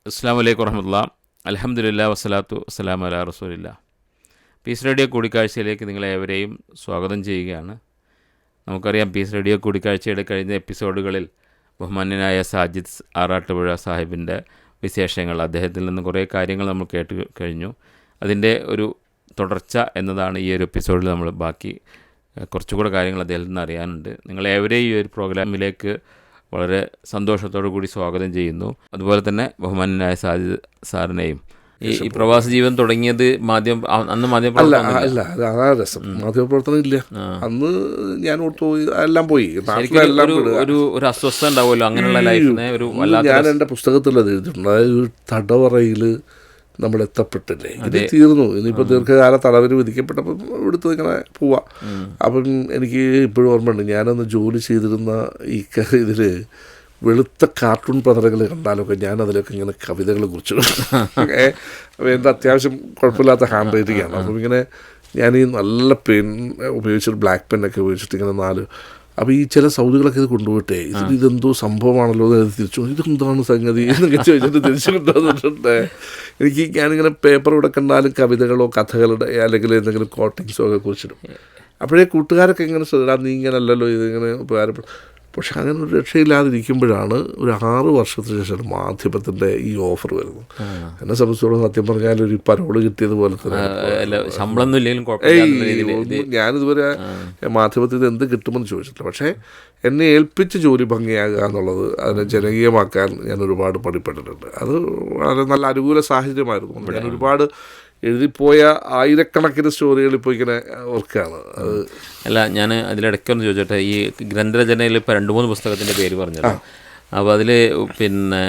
അസ്സലാമു അലൈക്കും വറഹ്മത്തുള്ളാഹി. അൽഹംദുലില്ലാഹി വസ്സലാത്തു വസ്സലാമു അലാ റസൂലില്ലാഹ്. പീസ് റേഡിയോ കൂടിക്കാഴ്ചയിലേക്ക് നിങ്ങളേവരെയും സ്വാഗതം ചെയ്യുകയാണ്. നമുക്കറിയാം, പീസ് റേഡിയോ കൂടിക്കാഴ്ചയുടെ കഴിഞ്ഞ എപ്പിസോഡുകളിൽ ബഹുമാന്യനായ സാജിദ് ആറാട്ടുപുഴ സാഹിബിൻ്റെ വിശേഷങ്ങൾ, അദ്ദേഹത്തിൽ നിന്ന് കുറേ കാര്യങ്ങൾ നമ്മൾ കേട്ട് കഴിഞ്ഞു. അതിൻ്റെ ഒരു തുടർച്ച എന്നതാണ് ഈ ഒരു എപ്പിസോഡിൽ നമ്മൾ ബാക്കി കുറച്ചുകൂടെ കാര്യങ്ങൾ അദ്ദേഹത്തിൽ നിന്ന് അറിയാനുണ്ട്. നിങ്ങളേവരെയും ഈ ഒരു പ്രോഗ്രാമിലേക്ക് വളരെ സന്തോഷത്തോടു കൂടി സ്വാഗതം ചെയ്യുന്നു. അതുപോലെ തന്നെ ബഹുമാന്യനായ സാജിദ് സാറിനെയും. ഈ പ്രവാസ ജീവിതം തുടങ്ങിയത് അന്ന് അല്ല, അതാ രസം. മാധ്യമപ്രവർത്തനം ഇല്ല അന്ന്. ഞാൻ എല്ലാം പോയി. ഒരു അസ്വസ്ഥത ഉണ്ടാവുമല്ലോ അങ്ങനെയുള്ള ലൈഫിനെ. ഞാൻ എൻ്റെ പുസ്തകത്തിൽ അത് എഴുതിയിട്ടുണ്ട്. അതായത് ഒരു തടവറയിൽ നമ്മൾ എത്തപ്പെട്ടില്ലേ, ഇത് തീർന്നു, ഇനിയിപ്പോൾ ദീർഘകാല തടവിന് വിധിക്കപ്പെട്ടപ്പോൾ ഇവിടുത്തെ ഇങ്ങനെ പോവാം. അപ്പം എനിക്ക് ഇപ്പോഴും ഓർമ്മയുണ്ട്, ഞാനന്ന് ജോലി ചെയ്തിരുന്ന ഈ ഇതിൽ വെളുത്ത കാർട്ടൂൺ പത്രങ്ങൾ കണ്ടാലൊക്കെ ഞാൻ അതിലൊക്കെ ഇങ്ങനെ കവിതകൾ കുറിച്ചു. അപ്പോൾ എൻ്റെ അത്യാവശ്യം കുഴപ്പമില്ലാത്ത ഹാൻഡ് റൈറ്റിംഗ് ആണ്. അപ്പം ഇങ്ങനെ ഞാൻ ഈ നല്ല പെൻ ഉപയോഗിച്ചിട്ട്, ബ്ലാക്ക് പെന്നൊക്കെ ഉപയോഗിച്ചിട്ട് ഇങ്ങനെ അപ്പോൾ ഈ ചില സൗദികളൊക്കെ ഇത് കൊണ്ടുപോയിട്ടേ ഇതെന്തോ സംഭവമാണല്ലോ എന്ന് തിരിച്ചു, ഇതെന്താണ് സംഗതി എന്നൊക്കെ ചോദിച്ചിട്ട് തിരിച്ചു കൊണ്ടുവന്നിട്ടുണ്ട്. ഞാനിങ്ങനെ പേപ്പർ ഇവിടെ കണ്ടാലും കവിതകളോ കഥകളുടെ അല്ലെങ്കിൽ എന്തെങ്കിലും കോട്ടിങ്സോ ഒക്കെ കുറിച്ചിടും. അപ്പോഴേ കൂട്ടുകാരൊക്കെ ഇങ്ങനെ ശ്രദ്ധിച്ചാൽ നീ ഇങ്ങനെ അല്ലല്ലോ ഇതിങ്ങനെ ഉപകാരപ്പെടും. പക്ഷെ അങ്ങനെ ഒരു രക്ഷയില്ലാതിരിക്കുമ്പോഴാണ് ഒരു 6 വർഷത്തിന് ശേഷം മാധ്യമത്തിൻ്റെ ഈ ഓഫർ വരുന്നത്. എന്നെ സംബന്ധിച്ചോളം സത്യം പറഞ്ഞാൽ ഒരു പരോള് കിട്ടിയതുപോലെ തന്നെ. ഞാനിതുവരെ മാധ്യമത്തിൽ എന്ത് കിട്ടുമെന്ന് ചോദിച്ചിട്ടില്ല. പക്ഷേ എന്നെ ഏൽപ്പിച്ച് ജോലി ഭംഗിയാകുക എന്നുള്ളത്, അതിനെ ജനകീയമാക്കാൻ ഞാൻ ഒരുപാട് പണിപ്പെട്ടിട്ടുണ്ട്. അത് വളരെ നല്ല അനുകൂല സാഹചര്യമായിരുന്നു. ഞാൻ ഒരുപാട് എഴുതിപ്പോയ ആയിരക്കണക്കിന് സ്റ്റോറികൾ ഇപ്പോൾ ഇങ്ങനെ ഓർക്കുകയാണ്. ഞാൻ അതിലിടയ്ക്കൊന്ന് ചോദിച്ചോട്ടെ, ഈ ഗ്രന്ഥരചനയിൽ ഇപ്പോൾ 2-3 പുസ്തകത്തിൻ്റെ പേര് പറഞ്ഞല്ലോ. അപ്പോൾ അതിൽ പിന്നെ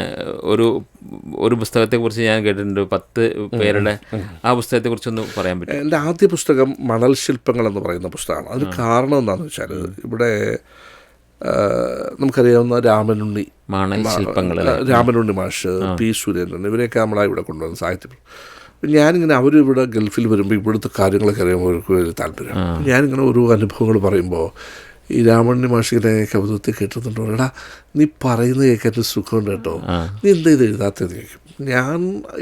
ഒരു പുസ്തകത്തെക്കുറിച്ച് ഞാൻ കേട്ടിട്ടുണ്ട്, 10 പേരുടെ. ആ പുസ്തകത്തെക്കുറിച്ചൊന്ന് പറയാൻ പറ്റും? എൻ്റെ ആദ്യ പുസ്തകം മണൽ ശില്പങ്ങൾ എന്ന് പറയുന്ന പുസ്തകമാണ്. അതിന് കാരണം എന്താണെന്ന് വെച്ചാൽ, ഇവിടെ നമുക്കറിയാവുന്ന രാമനുണ്ണി മാഷ്, പി സുരേന്ദ്രൻ, ഇവരെയൊക്കെ നമ്മളാ ഇവിടെ കൊണ്ടുവന്ന സാഹിത്യം. ഞാനിങ്ങനെ അവരിവിടെ ഗൾഫിൽ വരുമ്പോൾ ഇവിടുത്തെ കാര്യങ്ങളൊക്കെ അറിയുമ്പോൾ അവർക്ക് വലിയ താല്പര്യം. ഞാനിങ്ങനെ ഓരോ അനുഭവങ്ങൾ പറയുമ്പോൾ ഈ രാമണ്ണി മാഷിനെ കവിതത്തിൽ കേട്ടിട്ടുണ്ടോ, എടാ നീ പറയുന്നത് കേൾക്കാൻ സുഖമുണ്ട് കേട്ടോ, നീ എന്താ ഇത് എഴുതാത്തത് ചോദിക്കും. ഞാൻ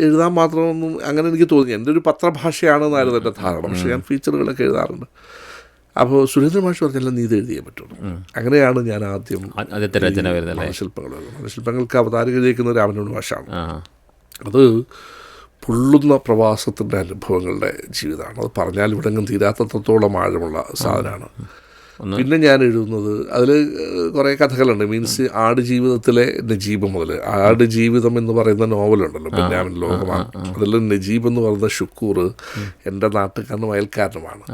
എഴുതാൻ മാത്രമൊന്നും അങ്ങനെ എനിക്ക് തോന്നി. എൻ്റെ ഒരു പത്രഭാഷയാണെന്നായിരുന്നു എൻ്റെ ധാരണ. പക്ഷേ ഞാൻ ഫീച്ചറുകളൊക്കെ എഴുതാറുണ്ട്. അപ്പോൾ സുരേന്ദ്രൻ മാഷ് പറഞ്ഞാൽ നീ ഇത് എഴുതിയേ പറ്റുള്ളൂ. അങ്ങനെയാണ് ഞാൻ ആദ്യം ശില്പങ്ങൾക്ക് അവതാരിക എഴുതിയിരിക്കുന്ന രാമനുണ്ണി മാഷാണ്. അത് പൊള്ളുന്ന പ്രവാസത്തിൻ്റെ അനുഭവങ്ങളുടെ ജീവിതമാണ്. അത് പറഞ്ഞാൽ ഇവിടെങ്ങും തീരാത്തത്രത്തോളം ആഴമുള്ള സാധനമാണ്. പിന്നെ ഞാൻ എഴുതുന്നത് അതിൽ കുറേ കഥകളുണ്ട്. മീൻസ് ആടുജീവിതത്തിലെ നജീബ് മുതൽ, ആടുജീവിതം എന്ന് പറയുന്ന നോവലുണ്ടല്ലോ, ബെന്യാമിൻ ലോകമാണ്. അതിൽ നജീബ് എന്ന് പറയുന്ന ഷുക്കൂർ എൻ്റെ നാട്ടുകാരനും അയൽക്കാരനുമാണ്.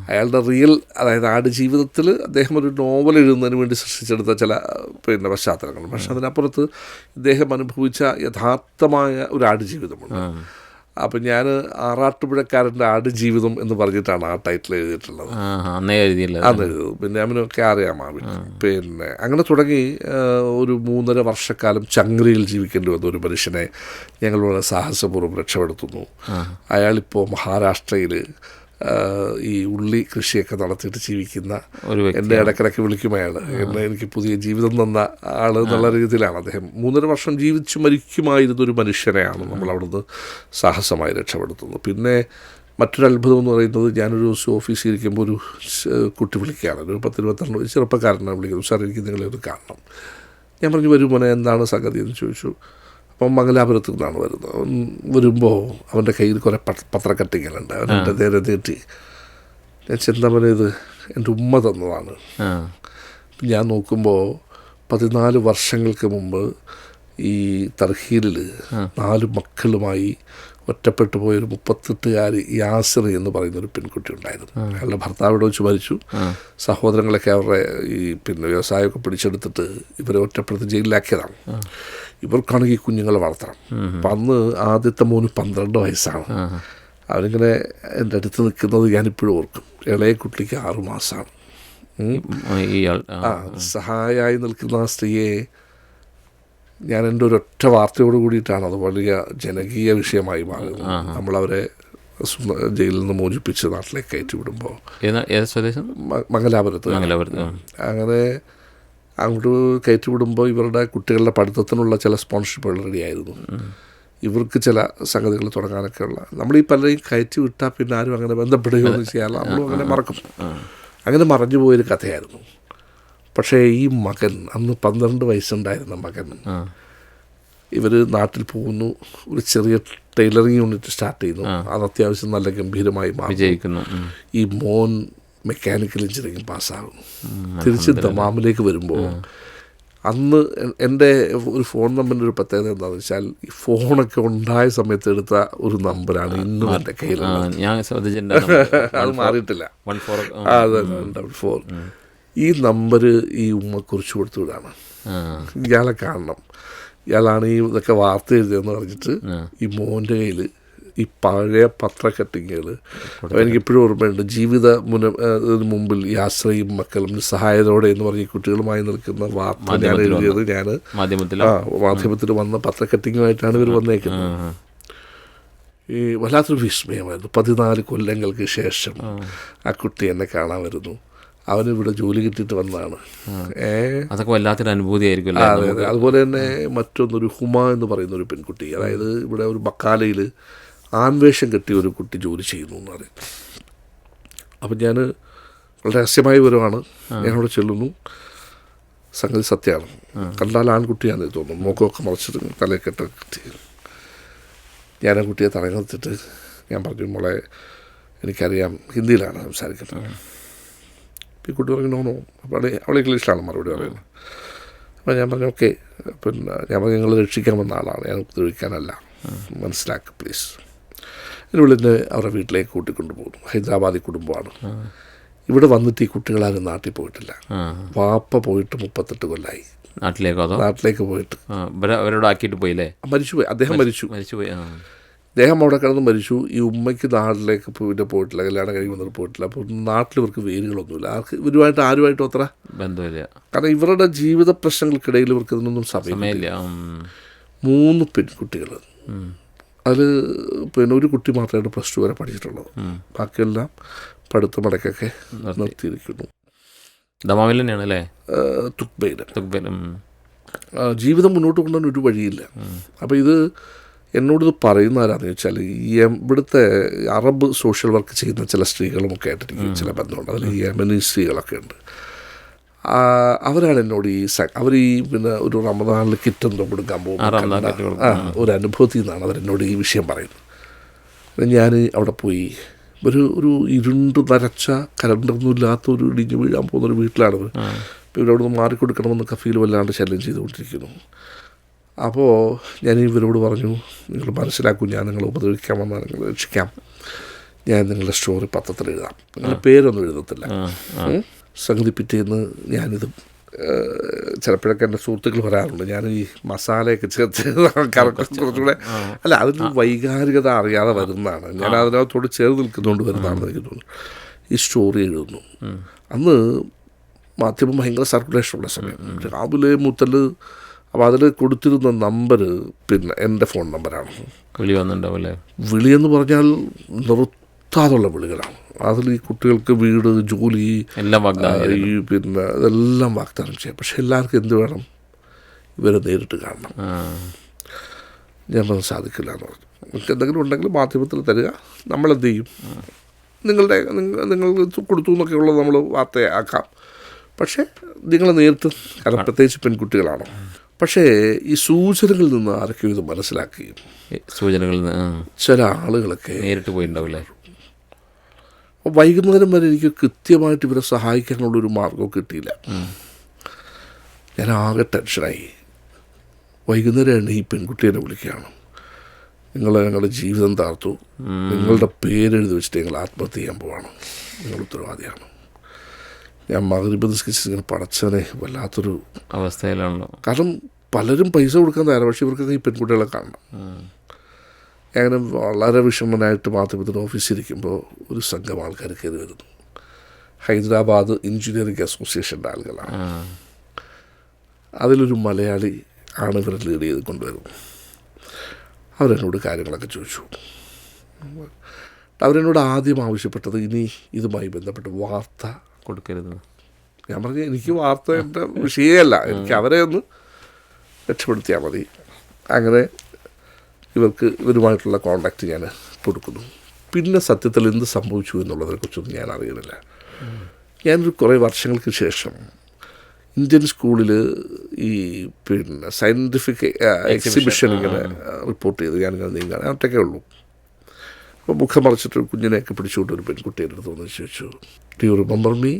അയാളുടെ റിയൽ, അതായത് ആടുജീവിതത്തിൽ അദ്ദേഹം ഒരു നോവൽ എഴുതുന്നതിന് വേണ്ടി സൃഷ്ടിച്ചെടുത്ത ചില പശ്ചാത്തലങ്ങൾ. പക്ഷെ അതിനപ്പുറത്ത് ഇദ്ദേഹം അനുഭവിച്ച യഥാർത്ഥമായ ഒരു ആടുജീവിതമുണ്ട്. അപ്പം ഞാൻ ആറാട്ടുപുഴക്കാരൻ്റെ ആടുജീവിതം എന്ന് പറഞ്ഞിട്ടാണ് ആ ടൈറ്റിൽ എഴുതിയിട്ടുള്ളത്. അന്ന് എഴുതും. പിന്നെ അവനൊക്കെ അറിയാമാവില്ല. പിന്നെ അങ്ങനെ തുടങ്ങി ഒരു 3.5 വർഷക്കാലം ചങ്ക്രിയിൽ ജീവിക്കേണ്ടി വന്ന ഒരു മനുഷ്യനെ ഞങ്ങൾ വളരെ സാഹസപൂർവ്വം രക്ഷപ്പെടുത്തുന്നു. അയാളിപ്പോൾ മഹാരാഷ്ട്രയിൽ ഈ ഉള്ളി കൃഷിയൊക്കെ നടത്തിയിട്ട് ജീവിക്കുന്ന, എൻ്റെ ഇടയ്ക്കിടയ്ക്ക് വിളിക്കും അയാൾ, എന്നെ എനിക്ക് പുതിയ ജീവിതം തന്ന ആൾ എന്നുള്ള രീതിയിലാണ്. അദ്ദേഹം 3.5 വർഷം ജീവിച്ചു മരിക്കുമായിരുന്നൊരു മനുഷ്യനെയാണ് നമ്മൾ അവിടുന്ന് സാഹസമായി രക്ഷപ്പെടുത്തുന്നത്. പിന്നെ മറ്റൊരു അത്ഭുതം എന്ന് പറയുന്നത്, ഞാനൊരു ദിവസം ഓഫീസിൽ ഇരിക്കുമ്പോൾ ഒരു കുട്ടി വിളിക്കുകയാണ്, ഒരു 10-22 ചെറുപ്പക്കാരനെ വിളിക്കുന്നു. സാർ, എനിക്ക് നിങ്ങളെ ഒന്ന് കാണണം. ഞാൻ പറഞ്ഞു, വരും മോനെ, എന്താണ് സംഗതി എന്ന് ചോദിച്ചു. അപ്പം മംഗലാപുരത്തു നിന്നാണ് വരുന്നത്. വരുമ്പോൾ അവൻ്റെ കയ്യിൽ കുറേ പത്രക്കട്ടിങ്ങളുണ്ട്. അവൻ്റെ നേരെ നീട്ടി, ഞാൻ ചെന്നവനെ ഇത് എൻ്റെ ഉമ്മ തന്നതാണ്. ഞാൻ നോക്കുമ്പോൾ 14 വർഷങ്ങൾക്ക് മുമ്പ് ഈ തർഹീലിൽ 4 മക്കളുമായി ഒറ്റപ്പെട്ടു പോയൊരു 38-കാരി യാസിർ എന്ന് പറയുന്നൊരു പെൺകുട്ടി ഉണ്ടായിരുന്നു. അയാളുടെ ഭർത്താവിടെ വെച്ച് മരിച്ചു. സഹോദരങ്ങളൊക്കെ അവരുടെ ഈ വ്യവസായമൊക്കെ പിടിച്ചെടുത്തിട്ട് ഇവരെ ഒറ്റപ്പെടുത്തി ജയിലിലാക്കിയതാണ്. ഇവർക്കാണെങ്കിൽ കുഞ്ഞുങ്ങളെ വളർത്തണം. അപ്പം അന്ന് ആദ്യത്തെ മോന് 12 വയസ്സാണ്. അവനിങ്ങനെ എൻ്റെ അടുത്ത് നിൽക്കുന്നത് ഞാനിപ്പോഴും ഓർക്കും. ഇളയ കുട്ടിക്ക് 6 മാസമാണ്. സഹായമായി നിൽക്കുന്ന ആ സ്ത്രീയെ ഞാൻ എൻ്റെ ഒരൊറ്റ വാർത്തയോട് കൂടിയിട്ടാണ് അത് വലിയ ജനകീയ വിഷയമായി മാറുന്നത്. നമ്മളവരെ ജയിലിൽ നിന്ന് മോചിപ്പിച്ച് നാട്ടിലേക്ക് കയറ്റി വിടുമ്പോൾ, മംഗലാപുരത്ത് അങ്ങനെ അങ്ങോട്ട് കയറ്റി വിടുമ്പോൾ ഇവരുടെ കുട്ടികളുടെ പഠിത്തത്തിനുള്ള ചില സ്പോൺസർഷിപ്പുകൾ റെഡിയായിരുന്നു. ഇവർക്ക് ചില സംഗതികൾ തുടങ്ങാനൊക്കെ ഉള്ള നമ്മളീ പലരെയും കയറ്റി വിട്ടാൽ പിന്നെ ആരും അങ്ങനെ ബന്ധപ്പെടുകയൊന്നും ചെയ്യാറില്ല, നമ്മളും അങ്ങനെ മറക്കും. അങ്ങനെ മറഞ്ഞു പോയൊരു കഥയായിരുന്നു. പക്ഷേ ഈ മകൻ, അന്ന് 12 വയസ്സുണ്ടായിരുന്ന മകൻ, ഇവർ നാട്ടിൽ പോകുന്നു, ഒരു ചെറിയ ടൈലറിങ് യൂണിറ്റ് സ്റ്റാർട്ട് ചെയ്യുന്നു. അത് അത്യാവശ്യം നല്ല ഗംഭീരമായി വിജയിക്കുന്നു. ഈ മോൻ മെക്കാനിക്കൽ എഞ്ചിനീയറിംഗ് പാസ്സാകുന്നു. തിരിച്ച് ദമാമിലേക്ക് വരുമ്പോൾ അന്ന് എൻ്റെ ഒരു ഫോൺ നമ്പറിൻ്റെ ഒരു പ്രത്യേകത എന്താണെന്ന് വെച്ചാൽ, ഈ ഫോണൊക്കെ ഉണ്ടായ സമയത്ത് എടുത്ത ഒരു നമ്പറാണ് ഇന്നും എൻ്റെ കയ്യിലുള്ളത്. അത് മാറിയിട്ടില്ല. 144. ഈ നമ്പർ ഈ ഉമ്മ കുറിച്ച് കൊടുത്തു വിടാണ്, ഇയാളെ കാണണം, ഇയാളാണ് ഈ ഇതൊക്കെ വാർത്ത എഴുതിയെന്ന് പറഞ്ഞിട്ട് ഈ മോൻ്റെ കയ്യിൽ ഈ പഴയ പത്രക്കട്ടിങ്ങുകൾ, എനിക്കിപ്പോഴും ഓർമ്മയുണ്ട്. ജീവിത മുമ്പിൽ ഈ ആശ്രയും മക്കളും സഹായത്തോടെ എന്ന് പറഞ്ഞ് കുട്ടികളുമായി നിൽക്കുന്ന വാർത്ത ഞാൻ എഴുതിയത് ഞാൻ മാധ്യമത്തിൽ വന്ന പത്രക്കട്ടിങ്ങുമായിട്ടാണ് ഇവർ വന്നേക്കുന്നത്. ഈ വല്ലാത്തൊരു വിസ്മയമായിരുന്നു. 14 കൊല്ലങ്ങൾക്ക് ശേഷം ആ കുട്ടി എന്നെ കാണാൻ വരുന്നു. അവനിവിടെ ജോലി കിട്ടിയിട്ട് വന്നതാണ്. അതൊക്കെ വല്ലാത്തൊരു അനുഭൂതിയായിരിക്കും. അതെ അതെ. അതുപോലെ തന്നെ മറ്റൊന്നൊരു ഹുമ എന്ന് പറയുന്ന ഒരു പെൺകുട്ടി, അതായത് ഇവിടെ ഒരു ബക്കാലയിൽ ആൺവേഷം കെട്ടിയ ഒരു കുട്ടി ജോലി ചെയ്യുന്നു എന്ന് പറയും. അപ്പം ഞാൻ വളരെ രഹസ്യമായ വിവരമാണ്, ഞാനവിടെ ചെല്ലുന്നു. സംഗതി സത്യമാണ്. കണ്ടാൽ ആൺകുട്ടിയാണെന്ന് തോന്നുന്നു. മുഖമൊക്കെ മറച്ചിട്ട് തലക്കെട്ട് കിട്ടി. ഞാൻ ആ കുട്ടിയെ തടഞ്ഞിട്ട് ഞാൻ പറഞ്ഞു, മോളെ എനിക്കറിയാം, ഹിന്ദിയിലാണ് സംസാരിക്കുന്നത്. ഈ കുട്ടി പറഞ്ഞു നോണോ. അപ്പോൾ അവളെ ഇംഗ്ലീഷിലാണ് മറുപടി പറയുന്നത്. അപ്പോൾ ഞാൻ പറഞ്ഞു ഓക്കെ. പിന്നെ ഞാൻ പറഞ്ഞു നിങ്ങൾ രക്ഷിക്കാൻ വന്ന ആളാണ്, ഞാൻ ഉപദ്രവിക്കാനല്ല, മനസ്സിലാക്കുക പ്ലീസ്. ഇതിനുള്ളിൽ അവരുടെ വീട്ടിലേക്ക് കൂട്ടിക്കൊണ്ടുപോകുന്നു. ഹൈദരാബാദി കുടുംബമാണ്. ഇവിടെ വന്നിട്ട് ഈ കുട്ടികളാരും നാട്ടിൽ പോയിട്ടില്ല. വാപ്പ പോയിട്ട് 38 കൊല്ലമായി. നാട്ടിലേക്ക് പോയിട്ട് അവരോട് ആക്കിയിട്ട് പോയില്ലേ? മരിച്ചുപോയി. അദ്ദേഹം മരിച്ചുപോയി. അദ്ദേഹം അവിടെ കിടന്ന് മരിച്ചു. ഈ ഉമ്മയ്ക്ക് നാട്ടിലേക്ക് പോയിട്ടില്ല, കല്യാണം കഴിഞ്ഞ് വന്നിട്ട് പോയിട്ടില്ല. അപ്പോൾ നാട്ടിൽ ഇവർക്ക് വേരുകളൊന്നുമില്ല. ആർക്ക് ആരുമായിട്ടും അത്ര ബന്ധമില്ല. കാരണം ഇവരുടെ ജീവിത പ്രശ്നങ്ങൾക്കിടയിൽ ഇവർക്ക് ഇതിനൊന്നും സമയമില്ല. 3 പെൺകുട്ടികൾ. അതിൽ പിന്നെ ഒരു കുട്ടി മാത്രമായിട്ട് +2 വരെ പഠിച്ചിട്ടുള്ളത്. ബാക്കിയെല്ലാം പഠിത്തമടക്കൊക്കെ നിർത്തിയിരിക്കുന്നു. ദമാമിൽ തന്നെയാണ് അല്ലേ? തുക്ബയിൽ. ജീവിതം മുന്നോട്ട് കൊണ്ടുപോകാൻ ഒരു വഴിയില്ല. അപ്പോൾ ഇത് എന്നോടിത് പറയുന്ന ആരാന്ന് വെച്ചാൽ, ഈ ഇവിടുത്തെ അറബ് സോഷ്യൽ വർക്ക് ചെയ്യുന്ന ചില സ്ത്രീകളുമൊക്കെ ആയിട്ടിരിക്കും ചില ബന്ധമുണ്ട്. അതിൽ യമനി സ്ത്രീകളൊക്കെ ഉണ്ട്. അവരാണ് എന്നോട് അവർ പിന്നെ ഒരു റമദാനിൽ കിറ്റ് എന്തോ കൊടുക്കാൻ പോകുന്ന ഒരു അനുഭവത്തിൽ നിന്നാണ് അവരെന്നോട് ഈ വിഷയം പറയുന്നത്. ഞാൻ അവിടെ പോയി ഒരു ഇരുണ്ട് നരച്ച കലണ്ടറൊന്നും ഇല്ലാത്ത ഒരു ഇടിഞ്ഞു വീഴാൻ പോകുന്നൊരു വീട്ടിലാണ് ഇവർ. ഇവരവിടെ നിന്ന് മാറിക്കൊടുക്കണമെന്ന് കഫീൽ വല്ലാണ്ട് ശല്യം ചെയ്തുകൊണ്ടിരിക്കുന്നു. അപ്പോൾ ഞാൻ ഇവരോട് പറഞ്ഞു, നിങ്ങൾ മനസ്സിലാക്കൂ, ഞാൻ നിങ്ങളെ ഉപദ്രവിക്കാൻ വന്നാൽ നിങ്ങൾ രക്ഷിക്കാം, ഞാൻ നിങ്ങളുടെ സ്റ്റോറി പത്രത്തിൽ എഴുതാം, നിങ്ങളുടെ പേരൊന്നും എഴുതത്തില്ല. സംഗതി പിറ്റേന്ന് ഞാനിത് ചിലപ്പോഴൊക്കെ എൻ്റെ സുഹൃത്തുക്കൾ പറയാറുണ്ട്, ഞാൻ ഈ മസാലയൊക്കെ ചേർത്ത് കുറച്ചുകൂടെ അല്ല, അതിന് വൈകാരികത അറിയാതെ വരുന്നതാണ്. ഞാൻ അതിനകത്തോട് ചേർന്ന് നിൽക്കുന്നതുകൊണ്ട് വരുന്നതാണെന്ന് എനിക്ക് തോന്നുന്നു. ഈ സ്റ്റോറി എഴുതുന്നു. അന്ന് മാധ്യമം ഭയങ്കര സർക്കുലേഷനുള്ള സമയം, രാവിലെ മുതൽ. അപ്പോൾ അതിൽ കൊടുത്തിരുന്ന നമ്പർ പിന്നെ എൻ്റെ ഫോൺ നമ്പറാണ്. വിളിയെന്ന് പറഞ്ഞാൽ നിർത്താതുള്ള വിളികളാണ്. അതിൽ ഈ കുട്ടികൾക്ക് വീട്, ജോലി, ഈ പിന്നെ ഇതെല്ലാം വാഗ്ദാനം ചെയ്യാം. പക്ഷെ എല്ലാവർക്കും എന്ത് വേണം? ഇവരെ നേരിട്ട് കാണണം. ഞാൻ സാധിക്കില്ല എന്ന് പറഞ്ഞു. നിങ്ങൾക്ക് എന്തെങ്കിലും ഉണ്ടെങ്കിൽ മാധ്യമത്തിൽ തരിക, നമ്മളെന്ത് ചെയ്യും, നിങ്ങൾ കൊടുത്തു എന്നൊക്കെ ഉള്ളത് നമ്മൾ വാർത്തയാക്കാം. പക്ഷേ നിങ്ങൾ നേരിട്ട്, കാരണം പ്രത്യേകിച്ച് പെൺകുട്ടികളാണ്. പക്ഷേ ഈ സൂചനകളിൽ നിന്ന് ആരൊക്കെയോ ഇത് മനസ്സിലാക്കുകയും സൂചനകളിൽ നിന്ന് ചില ആളുകളൊക്കെ നേരിട്ട് പോയിട്ടുണ്ടാവില്ലേ. വൈകുന്നേരം വരെ എനിക്ക് കൃത്യമായിട്ട് ഇവരെ സഹായിക്കാനുള്ളൊരു മാർഗവും കിട്ടിയില്ല. ഞാൻ ആകെ ടെൻഷനായി. വൈകുന്നേരം ഈ പെൺകുട്ടിയെ വിളിക്കുകയാണ്, ഞങ്ങളുടെ ജീവിതം താർത്തു, നിങ്ങളുടെ പേരെഴുതി വെച്ചിട്ട് ഞങ്ങൾ ആത്മഹത്യ ചെയ്യാൻ പോവാണ്, നിങ്ങൾ ഉത്തരവാദിയാണ്. ഞാൻ മഗ്‌രിബ് നിസ്കരിച്ച് ഇങ്ങനെ പടച്ചവനെ വല്ലാത്തൊരു അവസ്ഥയിലാണല്ലോ. കാരണം പലരും പൈസ കൊടുക്കാൻ തയ്യാറാണ്, പക്ഷേ ഇവർക്കൊക്കെ ഈ പെൺകുട്ടികളെ കാണണം. അങ്ങനെ വളരെ വിഷമനായിട്ട് മാധ്യമത്തിൻ്റെ ഓഫീസിലിരിക്കുമ്പോൾ ഒരു സംഘം ആൾക്കാർ കയറി വരുന്നു. ഹൈദരാബാദ് എഞ്ചിനീയറിംഗ് അസോസിയേഷൻ്റെ ആളുകളാണ്. അതിലൊരു മലയാളി ആണ് ഇവരെ ലീഡ് ചെയ്ത് കൊണ്ടുവരുന്നത്. അവരെന്നോട് കാര്യങ്ങളൊക്കെ ചോദിച്ചു. അവരെന്നോട് ആദ്യം ആവശ്യപ്പെട്ടത് ഇനി ഇതുമായി ബന്ധപ്പെട്ട് വാർത്ത കൊടുക്കരുത്. ഞാൻ പറഞ്ഞു എനിക്ക് വാർത്ത എൻ്റെ വിഷയമല്ല, എനിക്ക് അവരെ ഒന്ന് രക്ഷപ്പെടുത്തിയാൽ മതി. അങ്ങനെ ഇവരുമായിട്ടുള്ള കോണ്ടാക്റ്റ് ഞാൻ കൊടുക്കുന്നു. പിന്നെ സത്യത്തിൽ എന്ത് സംഭവിച്ചു എന്നുള്ളതിനെക്കുറിച്ചൊന്നും ഞാൻ അറിയുന്നില്ല. ഞാനൊരു കുറേ വർഷങ്ങൾക്ക് ശേഷം ഇന്ത്യൻ സ്കൂളിൽ ഈ സയൻറ്റിഫിക് എക്സിബിഷൻ ഇങ്ങനെ റിപ്പോർട്ട് ചെയ്ത് ഞാനിങ്ങനെ നീങ്ങാൻ ഒറ്റയ്ക്കേ ഉള്ളൂ. അപ്പോൾ മുഖം മറിച്ചിട്ട് കുഞ്ഞിനെയൊക്കെ പിടിച്ചുകൊണ്ട് ഒരു പെൺകുട്ടിയുടെ അടുത്ത് വന്ന് ചോദിച്ചു, ഡു യു റിമെമ്പർ മീ?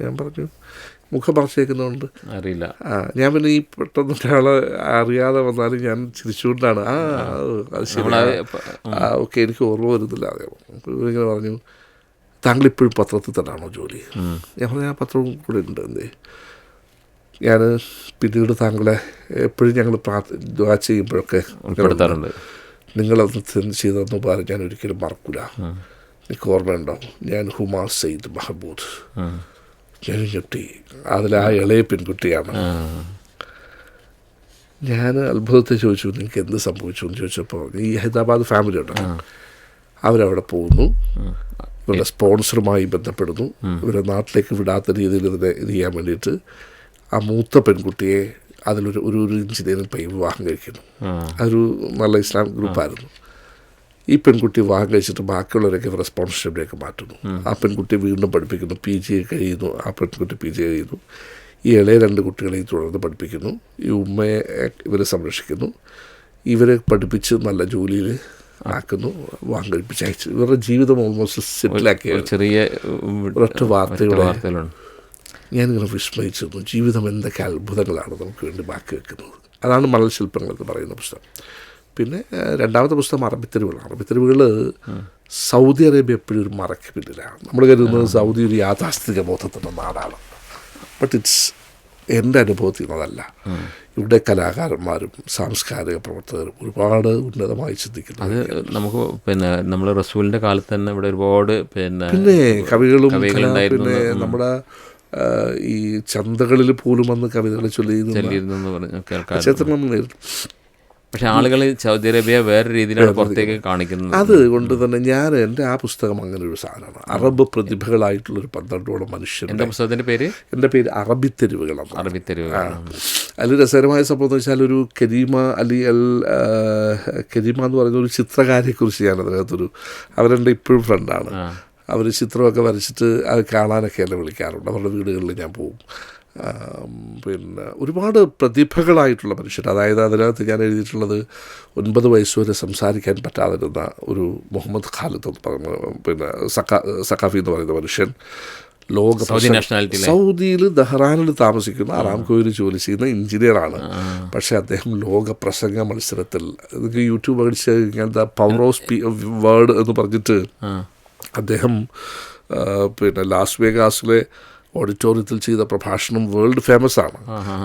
ഞാൻ പറഞ്ഞു മുഖം മറിച്ചേക്കുന്നതുകൊണ്ട് അറിയില്ല. ഞാൻ പിന്നെ ഈ പെട്ടെന്ന് ഒരാളെ അറിയാതെ വന്നാലും ഞാൻ ചിരിച്ചുകൊണ്ടാണ് അത് ശരി, ഓക്കെ, എനിക്ക് ഓർമ്മ വരുന്നില്ല. ഇവരിങ്ങനെ പറഞ്ഞു, താങ്കൾ ഇപ്പോഴും പത്രത്തിൽ തന്നെയാണോ ജോലി? ഞാൻ പറഞ്ഞു, ആ പത്രവും കൂടെ ഉണ്ട്. എന്തേ? ഞാൻ പിന്നീട് താങ്കളെ എപ്പോഴും ഞങ്ങൾ ദ്വാ ചെയ്യുമ്പോഴൊക്കെ ഉൾപ്പെടുത്താറുണ്ട്. നിങ്ങളത് ചെയ്തതെന്ന് പറഞ്ഞ് ഞാൻ ഒരിക്കലും മറക്കില്ല. എനിക്ക് ഓർമ്മയുണ്ടോ, ഞാൻ ഹുമാ സയ്യിദ് മഹബൂദ്. ഞാൻ ഞെട്ടി. അതിലാ ഇളയ പെൺകുട്ടിയാണ്. ഞാൻ അത്ഭുതത്തെ ചോദിച്ചു, നിങ്ങൾക്ക് എന്ത് സംഭവിച്ചു എന്ന് ചോദിച്ചപ്പോൾ, ഈ ഹൈദരാബാദ് ഫാമിലി ഉണ്ട്, അവരവിടെ പോകുന്നു, ഇവരുടെ സ്പോൺസറുമായി ബന്ധപ്പെടുന്നു, ഇവരെ നാട്ടിലേക്ക് വിടാത്ത രീതിയിൽ ഇതിനെ ഇത് ചെയ്യാൻ വേണ്ടിയിട്ട് ആ മൂത്ത പെൺകുട്ടിയെ അതിലൊരു ഒരു എഞ്ചിനീയറിംഗ് പയ്യൻ വിവാഹം കഴിക്കുന്നു. അതൊരു നല്ല ഇസ്ലാം ഗ്രൂപ്പായിരുന്നു. ഈ പെൺകുട്ടി വിവാഹം കഴിച്ചിട്ട് ബാക്കിയുള്ളവരൊക്കെ ഇവരുടെ സ്പോൺസർഷിപ്പിലേക്ക് മാറ്റുന്നു. ആ പെൺകുട്ടി വീണ്ടും പഠിപ്പിക്കുന്നു, PG കഴിയുന്നു. ആ പെൺകുട്ടി PG കഴിയുന്നു. ഈ ഇളയ 2 കുട്ടികളെയും തുടർന്ന് പഠിപ്പിക്കുന്നു. ഈ ഉമ്മയെ ഇവരെ സംരക്ഷിക്കുന്നു. ഇവരെ പഠിപ്പിച്ച് നല്ല ജോലിയിൽ ആക്കുന്നു, വിവാഹം കഴിപ്പിച്ച് അയച്ചു. ഇവരുടെ ജീവിതം ഓൾമോസ്റ്റ് സെറ്റിലാക്കിയ ചെറിയ ഒരൊറ്റ വാർത്തയുടെ ഞാനിങ്ങനെ വിസ്മയിച്ചിരുന്നു. ജീവിതം എന്തൊക്കെ അത്ഭുതങ്ങളാണ് നമുക്ക് വേണ്ടി ബാക്കി വെക്കുന്നത്. അതാണ് മണൽ ശില്പങ്ങൾ എന്ന് പറയുന്ന പുസ്തകം. പിന്നെ രണ്ടാമത്തെ പുസ്തകം അറബിത്തെരുവുകളാണ്. അറബിത്തെരുവുകൾ സൗദി അറേബ്യ എപ്പോഴും ഒരു മറയ്ക്ക് പിന്നിലാണ്. നമ്മൾ കരുതുന്നത് സൗദി ഒരു യാഥാസ്ഥിതിക ബോധത്തിൻ്റെ നാടാണ്. ബട്ട് ഇറ്റ്സ് എൻ്റെ അനുഭവത്തിൽ നിന്നതല്ല. ഇവിടെ കലാകാരന്മാരും സാംസ്കാരിക പ്രവർത്തകരും ഒരുപാട് ഉന്നതമായി ചിന്തിക്കുന്നു. അത് നമുക്ക് പിന്നെ നമ്മൾ റസൂലിൻ്റെ കാലത്ത് തന്നെ ഇവിടെ ഒരുപാട് പിന്നെ കവികളും പിന്നെ നമ്മുടെ ഈ ചന്തകളിൽ പോലും വന്ന് കവിതകൾ ചൊല്ലിയിരുന്നു ക്ഷേത്രം നമ്മൾ നേരിടും. പക്ഷെ ആളുകൾ സൗദി അറേബ്യ വേറെ രീതിയിലാണ് പുറത്തേക്ക് കാണിക്കുന്നത്. അതുകൊണ്ട് തന്നെ ഞാൻ എൻ്റെ ആ പുസ്തകം അങ്ങനെ ഒരു സാധനമാണ്. അറബ് പ്രതിഭകളായിട്ടുള്ളൊരു 12ഓളം മനുഷ്യർ. എൻ്റെ പുസ്തകത്തിൻ്റെ പേര്? എൻ്റെ പേര് അറബിത്തെരുവുകളാണ്. അറബിത്തെരുവുകൾ. അതിൽ രസകരമായ സംഭവം എന്ന് വെച്ചാൽ ഒരു കരീമ എന്ന് പറയുന്ന ഒരു ചിത്രകാരിയെക്കുറിച്ച് ഞാൻ അതിനകത്തൊരു അവരെൻ്റെ ഇപ്പോഴും ഫ്രണ്ടാണ്. അവർ ചിത്രമൊക്കെ വരച്ചിട്ട് അത് കാണാനൊക്കെ എന്നെ വിളിക്കാറുണ്ട്. അവരുടെ വീടുകളിൽ ഞാൻ പോകും. പിന്നെ ഒരുപാട് പ്രതിഭകളായിട്ടുള്ള മനുഷ്യർ. അതായത് അതിനകത്ത് ഞാൻ എഴുതിയിട്ടുള്ളത് 9 വയസ്സുവരെ സംസാരിക്കാൻ പറ്റാതിരുന്ന ഒരു മുഹമ്മദ് ഖാലിദ് എന്ന് പറയുന്ന പിന്നെ സഖാഫി എന്ന് പറയുന്ന മനുഷ്യൻ സൗദിയിൽ ദഹ്റാനിൽ താമസിക്കുന്ന അറാംകോയിൽ ജോലി ചെയ്യുന്ന എഞ്ചിനീയറാണ്. പക്ഷേ അദ്ദേഹം ലോക പ്രസംഗ മത്സരത്തിൽ നിങ്ങൾക്ക് യൂട്യൂബ് അടിച്ച് കഴിഞ്ഞാൽ ദ പവർ ഓഫ് വേർഡ് എന്ന് പറഞ്ഞിട്ട് അദ്ദേഹം പിന്നെ ലാസ് വേഗാസിലെ ഓഡിറ്റോറിയത്തിൽ ചെയ്ത പ്രഭാഷണം വേൾഡ് ഫേമസ് ആണ്.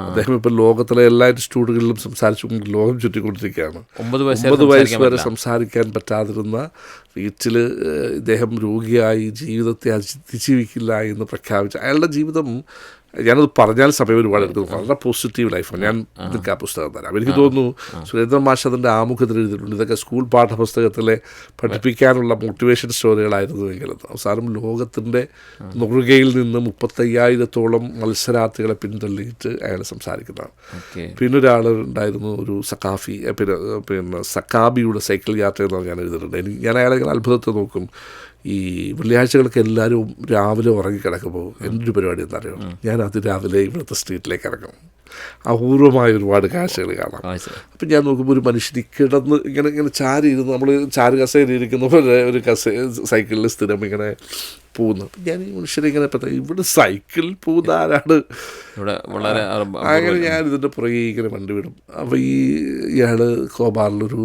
അദ്ദേഹം ഇപ്പോൾ ലോകത്തിലെ എല്ലാ ഇൻസ്റ്റിറ്റ്യൂട്ടുകളിലും സംസാരിച്ചുകൊണ്ട് ലോകം ചുറ്റിക്കൊണ്ടിരിക്കുകയാണ്. 9 വയസ്സ് വരെ സംസാരിക്കാൻ പറ്റാതിരുന്ന വീട്ടിൽ ഇദ്ദേഹം രോഗിയായി ജീവിതത്തെ അതിജീവിക്കില്ല എന്ന് പ്രഖ്യാപിച്ച അയാളുടെ ജീവിതം ഞാനത് പറഞ്ഞാൽ സമയം ഒരുപാട് എടുക്കുന്നു. വളരെ പോസിറ്റീവ് ലൈഫാണ്. ഞാൻ നിങ്ങൾക്ക് ആ പുസ്തകം തരാം. എനിക്ക് തോന്നുന്നു സുരേന്ദ്രൻ മാഷ് അതിൻ്റെ ആമുഖത്തിൽ എഴുതിയിട്ടുണ്ട്, ഇതൊക്കെ സ്കൂൾ പാഠപുസ്തകത്തിലെ പഠിപ്പിക്കാനുള്ള മോട്ടിവേഷൻ സ്റ്റോറികളായിരുന്നുവെങ്കിലും അവസാനം ലോകത്തിൻ്റെ നുറുകയിൽ നിന്ന് 35,000-ഓളം മത്സരാർത്ഥികളെ പിന്തള്ളിയിട്ട് അയാൾ സംസാരിക്കുന്നതാണ്. പിന്നെ ഒരാളുണ്ടായിരുന്നു, ഒരു സഖാഫി, പിന്നെ സക്കാബിയുടെ സൈക്കിൾ യാത്ര എന്ന് ഞാൻ എഴുതിയിട്ടുണ്ട്. ഞാൻ അയാളെ അത്ഭുതത്തെ നോക്കും. ഈ വെള്ളിയാഴ്ചകൾക്ക് എല്ലാവരും രാവിലെ ഉറങ്ങിക്കിടക്കുമ്പോൾ എൻ്റെ പരിപാടി എന്താ ഞാൻ അതിരാവിലെ ഇവിടുത്തെ സ്ട്രീറ്റിലേക്ക് ഇറങ്ങും. അപൂർവമായ ഒരുപാട് കാഴ്ചകൾ കാണാം. അപ്പം ഞാൻ നോക്കുമ്പോൾ ഒരു മനുഷ്യന് കിടന്ന് ഇങ്ങനെ ചാരി ഇരുന്ന്, നമ്മൾ ചാരു കസേര ഇരിക്കുന്ന പോലെ ഒരു സൈക്കിളിൽ സ്ഥിരം ഇങ്ങനെ പോകുന്നു. അപ്പം ഞാൻ ഈ മനുഷ്യരെ ഇങ്ങനെ ഇവിടെ സൈക്കിൾ പോകുന്ന ആരാണ്? അങ്ങനെ ഞാൻ ഇതിൻ്റെ പുറകെ ഇങ്ങനെ വണ്ടി വിടും. അപ്പോൾ ഇയാൾ കോബാറിലൊരു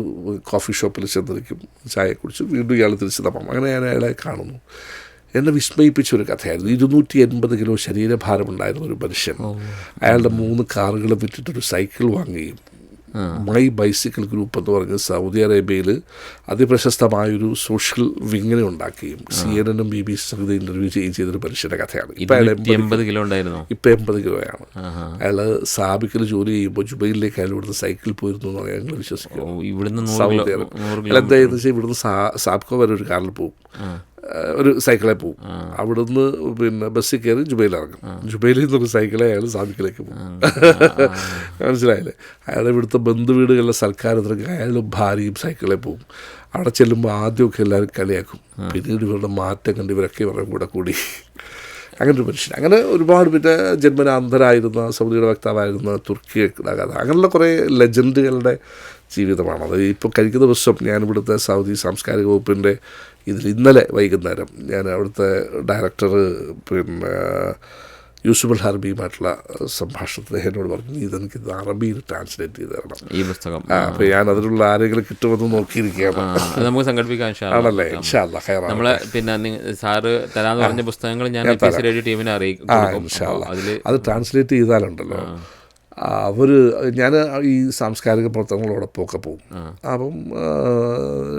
കോഫി ഷോപ്പിൽ ചെന്നിരിക്കും, ചായ കുടിച്ച് വീണ്ടും ഇയാൾ തിരിച്ച് തപ്പാം. അങ്ങനെ ഞാൻ അയാളെ കാണുന്നു. എന്നെ വിസ്മയിപ്പിച്ചൊരു കഥയായിരുന്നു. 280 കിലോ ശരീരഭാരമുണ്ടായിരുന്ന ഒരു മനുഷ്യൻ അയാളുടെ 3 കാറുകൾ വിറ്റിട്ടൊരു സൈക്കിൾ വാങ്ങുകയും മൈ ബൈസിക്കിൾ ഗ്രൂപ്പ് എന്ന് പറഞ്ഞ് സൗദി അറേബ്യയിൽ അതിപ്രശസ്തമായൊരു സോഷ്യൽ വിങ്ങിനെ ഉണ്ടാക്കുകയും CNN-ഉം BBC സംഗതി ഇൻ്റർവ്യൂ ചെയ്യുകയും ചെയ്തൊരു മനുഷ്യൻ്റെ കഥയാണ്. ഇപ്പം അയാൾ 80 കിലോ ഉണ്ടായിരുന്നു. ഇപ്പം 80 കിലോയാണ്. അയാൾ സാബിക്കിൽ ജോലി ചെയ്യുമ്പോൾ ജുബൈലിലേക്ക് അയാൾ ഇവിടുന്ന് സൈക്കിൾ പോയിരുന്നു എന്നാണ് ഞങ്ങൾ വിശ്വസിക്കുന്നത്. സൗദി അറേബ്യ എന്തായെന്ന് വെച്ചാൽ ഇവിടുന്ന് സാബ്കോ വരെ ഒരു കാറിൽ പോകും. ഒരു സൈക്കിളിൽ പോകും. അവിടുന്ന് പിന്നെ ബസ്സിൽ കയറി ജുബൈൽ ഇറങ്ങും. ജുബൈലിൽ നിന്നൊരു സൈക്കിളെ അയാൾ സാദിക്കിലേക്ക് പോകും. മനസ്സിലായില്ലേ? അയാളുടെ ഇവിടുത്തെ ബന്ധുവീടുകളിലെ സൽക്കാരത്തിനൊക്കെ അയാളും ഭാര്യയും സൈക്കിളിൽ പോകും. അവിടെ ചെല്ലുമ്പോൾ ആദ്യമൊക്കെ എല്ലാവരും കളിയാക്കും. പിന്നീട് ഇവരുടെ മാറ്റം കണ്ട് ഇവരൊക്കെ ഇവരുടെ കൂടെ കൂടി അങ്ങനെ ഒരു മനുഷ്യൻ. അങ്ങനെ ഒരുപാട് പിന്നെ ജന്മനാന്തരായിരുന്ന സൗദിയുടെ വക്താവായിരുന്ന തുർക്കിയുടെ കഥ, അങ്ങനെയുള്ള കുറേ ലെജൻഡുകളുടെ ജീവിതമാണത്. ഇപ്പോൾ കഴിഞ്ഞ ദിവസം ഞാനിവിടുത്തെ സൗദി സാംസ്കാരിക വകുപ്പിൻ്റെ ഇന്നലെ വൈകുന്നേരം ഞാൻ അവിടുത്തെ ഡയറക്ടർ പിന്നെ യൂസുഫ് അൽ ഹർബിയുമായിട്ടുള്ള സംഭാഷണത്തിൽ എന്നോട് പറഞ്ഞു, ഇതെനിക്ക് അറബിയിൽ ട്രാൻസ്ലേറ്റ് ചെയ്ത് തരണം ഈ പുസ്തകം. അപ്പോൾ ഞാൻ അതിലുള്ള ആരെങ്കിലും കിട്ടുമെന്ന് നോക്കിയിരിക്കുകയാണ്. നമുക്ക് സംഘടിപ്പിക്കാം ആണല്ലേ? ഇൻഷാ അല്ലാ ഖൈർ. നമ്മളെ പിന്നെ സാറ് തരാന്ന് പറഞ്ഞ പുസ്തകങ്ങൾ ഞാൻ റേഡിയോ ടീമിനെ അറിയിക്കും. അത് ട്രാൻസ്ലേറ്റ് ചെയ്താലുണ്ടല്ലോ ഞാൻ ഈ സാംസ്കാരിക പ്രവർത്തനങ്ങളോടൊപ്പമൊക്കെ പോകും. അപ്പം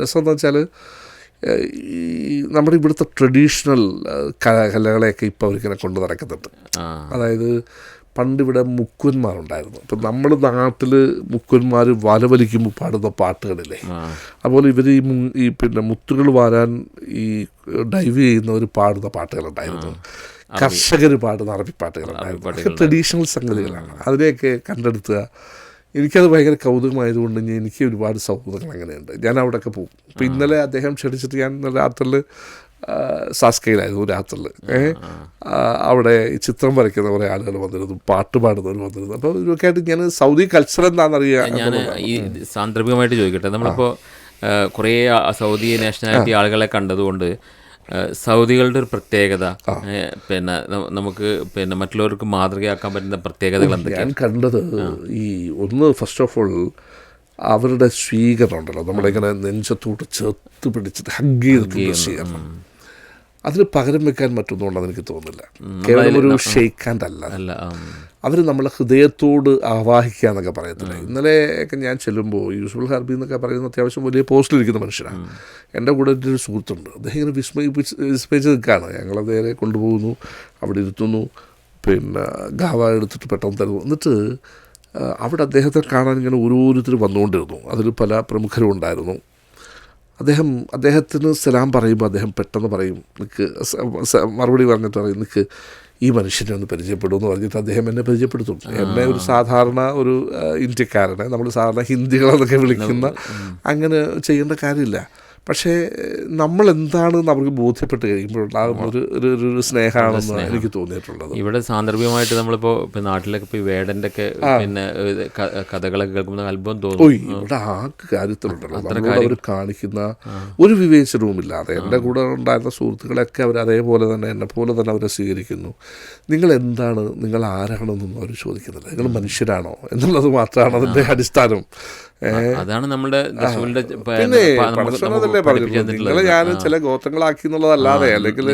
രസം എന്താ വെച്ചാൽ ഈ നമ്മുടെ ഇവിടുത്തെ ട്രഡീഷണൽ കലകളെയൊക്കെ ഇപ്പോൾ അവർക്കിങ്ങനെ കൊണ്ട് നടക്കുന്നുണ്ട്. അതായത് പണ്ടിവിടെ മുക്കുന്മാരുണ്ടായിരുന്നു. ഇപ്പം നമ്മുടെ നാട്ടിൽ മുക്കുന്മാർ വലവലിക്കുമ്പോൾ പാടുന്ന പാട്ടുകളില്ലേ, അതുപോലെ ഇവർ ഈ പിന്നെ മുത്തുകൾ വാരാൻ ഈ ഡൈവ് ചെയ്യുന്നവർ പാടുന്ന പാട്ടുകളുണ്ടായിരുന്നു. കർഷകർ പാടുന്ന അറബി പാട്ടുകളുണ്ടായിരുന്നു. ട്രഡീഷണൽ സംഗതികളാണ്. അതിനെയൊക്കെ കണ്ടെടുത്തുക. എനിക്കത് ഭയങ്കര കൗതുകമായതുകൊണ്ട് എനിക്ക് ഒരുപാട് സൗഹൃദങ്ങൾ അങ്ങനെയുണ്ട്. ഞാൻ അവിടെയൊക്കെ പോകും. അപ്പോൾ ഇന്നലെ അദ്ദേഹം ക്ഷണിച്ചിട്ട് ഞാൻ രാത്രിയിൽ സാസ്കയിലായിരുന്നു. രാത്രിയിൽ അവിടെ ചിത്രം വരയ്ക്കുന്ന കുറേ ആളുകൾ വന്നിരുന്നു, പാട്ട് പാടുന്നവർ വന്നിരുന്നു. അപ്പോൾ ഇതൊക്കെ ആയിട്ട് ഞാൻ സൗദി കൾച്ചർ എന്താണെന്നറിയാം. ഞാൻ ഈ സാന്ദർഭികമായിട്ട് ചോദിക്കട്ടെ, നമ്മളിപ്പോൾ കുറേ സൗദി നാഷണാലിറ്റി ആളുകളെ കണ്ടതുകൊണ്ട് സൗദികളുടെ ഒരു പ്രത്യേകത പിന്നെ നമുക്ക് പിന്നെ മറ്റുള്ളവർക്ക് മാതൃകയാക്കാൻ പറ്റുന്ന പ്രത്യേകതകൾ എന്തൊക്കെയാണ്? ഞാൻ കണ്ടത് ഈ ഒന്ന് ഫസ്റ്റ് ഓഫ് ഓൾ അവരുടെ സ്വീകരണം ഉണ്ടല്ലോ, നമ്മളിങ്ങനെ നെഞ്ചത്തോട്ട് ചേർത്ത് പിടിച്ചിട്ട് ഹഗ് ചെയ്തിട്ടുള്ള സ്വീകരണം, അതിന് പകരം വെക്കാൻ പറ്റുന്നുണ്ടെന്ന് എനിക്ക് തോന്നുന്നില്ല. കേവലം ഒരു ഷെയ്ക്ക് ഹാൻഡ് അല്ല, അവർ നമ്മളെ ഹൃദയത്തോട് ആവാഹിക്കുക എന്നൊക്കെ പറയത്തില്ല. ഇന്നലെയൊക്കെ ഞാൻ ചെല്ലുമ്പോൾ യൂസുഫ് ഹർബി എന്നൊക്കെ പറയുന്ന അത്യാവശ്യം വലിയ പോസ്റ്റിലിരിക്കുന്ന മനുഷ്യനാണ്. എൻ്റെ കൂടെ എൻ്റെ ഒരു സുഹൃത്തുണ്ട്. അദ്ദേഹം ഇങ്ങനെ വിസ്മയിച്ച് നിൽക്കുകയാണ്. ഞങ്ങളത് നേരെ കൊണ്ടുപോകുന്നു, അവിടെ ഇരുത്തുന്നു, പിന്നെ ഗാവ എടുത്തിട്ട് പെട്ടെന്ന് തരുന്നു. എന്നിട്ട് അവിടെ അദ്ദേഹത്തെ കാണാൻ ഇങ്ങനെ ഓരോരുത്തർ വന്നുകൊണ്ടിരുന്നു. അതിൽ പല പ്രമുഖരും ഉണ്ടായിരുന്നു. അദ്ദേഹത്തിന് സലാം പറയുമ്പോൾ അദ്ദേഹം പെട്ടെന്ന് പറയും, നിൽക്ക്, മറുപടി പറഞ്ഞിട്ട് പറയും, നിൽക്ക്, ഈ മനുഷ്യനെ ഒന്ന് പരിചയപ്പെടുമെന്ന് പറഞ്ഞിട്ട് അദ്ദേഹം എന്നെ പരിചയപ്പെടുത്തും. എന്നെ ഒരു സാധാരണ ഒരു ഇന്ത്യക്കാരനെ നമ്മൾ സാധാരണ ഹിന്ദികളെന്നൊക്കെ വിളിക്കുന്ന അങ്ങനെ ചെയ്യേണ്ട കാര്യമില്ല. പക്ഷേ നമ്മൾ എന്താണെന്ന് അവർക്ക് ബോധ്യപ്പെട്ട് കഴിയുമ്പോഴുണ്ടാകും ഒരു സ്നേഹമാണെന്ന് എനിക്ക് തോന്നിയിട്ടുള്ളത്. ഇവിടെ സാന്ദർഭികമായിട്ട് നമ്മളിപ്പോൾ നാട്ടിലൊക്കെ ഇപ്പോൾ വേടൻ്റെ ഒക്കെ പിന്നെ കഥകളൊക്കെ കേൾക്കുമ്പോൾ അത്ഭുതം തോന്നും. ഇവിടെ ആ കാര്യത്തിലുണ്ടല്ലോ അവർ കാണിക്കുന്ന ഒരു വിവേചനവുമില്ലാതെ എൻ്റെ കൂടെ ഉണ്ടായിരുന്ന സുഹൃത്തുക്കളെയൊക്കെ അവർ അതേപോലെ തന്നെ എന്നെ പോലെ തന്നെ അവരെ സ്വീകരിക്കുന്നു. നിങ്ങൾ എന്താണ്, നിങ്ങൾ ആരാണെന്നൊന്നും അവർ ചോദിക്കുന്നില്ല. നിങ്ങൾ മനുഷ്യരാണോ എന്നുള്ളത് മാത്രമാണ് അതിൻ്റെ അടിസ്ഥാനം. അതാണ് നമ്മുടെ നിങ്ങളെ ഞാൻ ചില ഗോത്രങ്ങളാക്കി എന്നുള്ളതല്ലാതെ, അല്ലെങ്കിൽ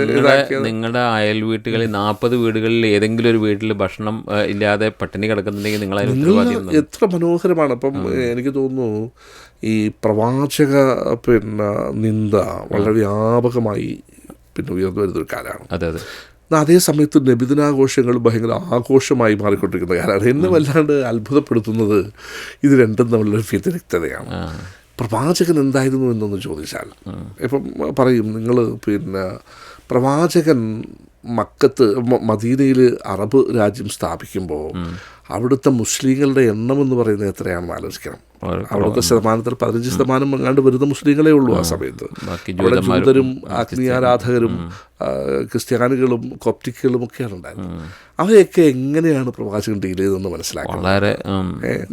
നിങ്ങളുടെ അയൽ വീട്ടുകളിൽ 40 വീടുകളിൽ ഏതെങ്കിലും ഒരു വീട്ടിൽ ഭക്ഷണം ഇല്ലാതെ പട്ടിണി കിടക്കുന്നുണ്ടെങ്കിൽ നിങ്ങൾ എത്ര മനോഹരമാണ്. അപ്പം എനിക്ക് തോന്നുന്നു ഈ പ്രവാചക പിന്നെ നിന്ദ വളരെ വ്യാപകമായി പിന്നെ ഉയർന്നു വരുന്നൊരു കാലമാണ്. അതെ അതെ. അതേ സമയത്ത് നബിദിനാഘോഷങ്ങൾ ഭയങ്കര ആഘോഷമായി മാറിക്കൊണ്ടിരിക്കുന്ന കാലമാണ്. എന്നെ വല്ലാണ്ട് അത്ഭുതപ്പെടുത്തുന്നത് ഇത് രണ്ടും തമ്മിലുള്ള വ്യതിരിക്തതയാണ്. പ്രവാചകൻ എന്തായിരുന്നു എന്നൊന്ന് ചോദിച്ചാൽ ഇപ്പം പറയും നിങ്ങൾ പിന്നെ പ്രവാചകൻ മക്കത്ത് മദീനയിൽ അറബ് രാജ്യം സ്ഥാപിക്കുമ്പോൾ അവിടുത്തെ മുസ്ലിങ്ങളുടെ എണ്ണം എന്ന് പറയുന്നത് എത്രയാണെന്ന് ആലോചിക്കണം. അവിടുത്തെ ശതമാനത്തിൽ 15% എങ്ങാണ്ട് വരുന്ന മുസ്ലിങ്ങളെ ഉള്ളൂ ആ സമയത്ത്. അവിടെ ജൂതരും ആഗ്നിയാരാധകരും ക്രിസ്ത്യാനികളും കോപ്റ്റിക്കുകളും ഒക്കെയാണ് ഉണ്ടായിരുന്നത്. അവരെയൊക്കെ എങ്ങനെയാണ് പ്രവാചകൻ ഡീൽ ചെയ്തതെന്ന് മനസ്സിലാക്കുന്നത്.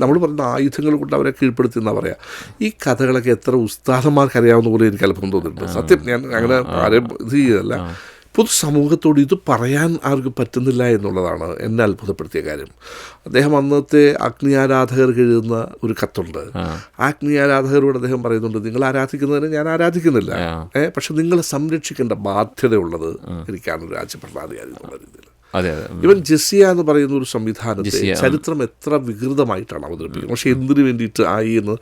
നമ്മൾ പറയുന്ന ആയുധങ്ങൾ കൊണ്ട് അവരെ കീഴ്പ്പെടുത്തി എന്നാ പറയാ. ഈ കഥകളൊക്കെ എത്ര ഉസ്താദന്മാർക്ക് അറിയാവുന്ന പോലെ എനിക്ക് അല്പം തോന്നിയിട്ടുണ്ട്. സത്യം, ഞാൻ അങ്ങനെ ആരെയും ഇത് ചെയ്തല്ല. പൊതുസമൂഹത്തോട് ഇത് പറയാൻ ആർക്ക് പറ്റുന്നില്ല എന്നുള്ളതാണ് എന്നെ അത്ഭുതപ്പെടുത്തിയ കാര്യം. അദ്ദേഹം അന്നത്തെ അഗ്നിയാരാധകർക്ക് എഴുതുന്ന ഒരു കത്തുണ്ട്. അഗ്നിയാരാധകരോട് അദ്ദേഹം പറയുന്നുണ്ട്, നിങ്ങൾ ആരാധിക്കുന്നതിന് ഞാൻ ആരാധിക്കുന്നില്ല, പക്ഷെ നിങ്ങളെ സംരക്ഷിക്കേണ്ട ബാധ്യതയുള്ളത് എനിക്കാണ് രാജ്യഭരണാധികാരി എന്നുള്ള രീതിയിൽ. അതെ. ഇവൻ ജസിയ എന്ന് പറയുന്ന ഒരു സംവിധാനത്തെ ചരിത്രം എത്ര വികൃതമായിട്ടാണ് അവതരിപ്പിക്കുന്നത്. പക്ഷേ എന്തിനു വേണ്ടിയിട്ട് ആയി എന്ന്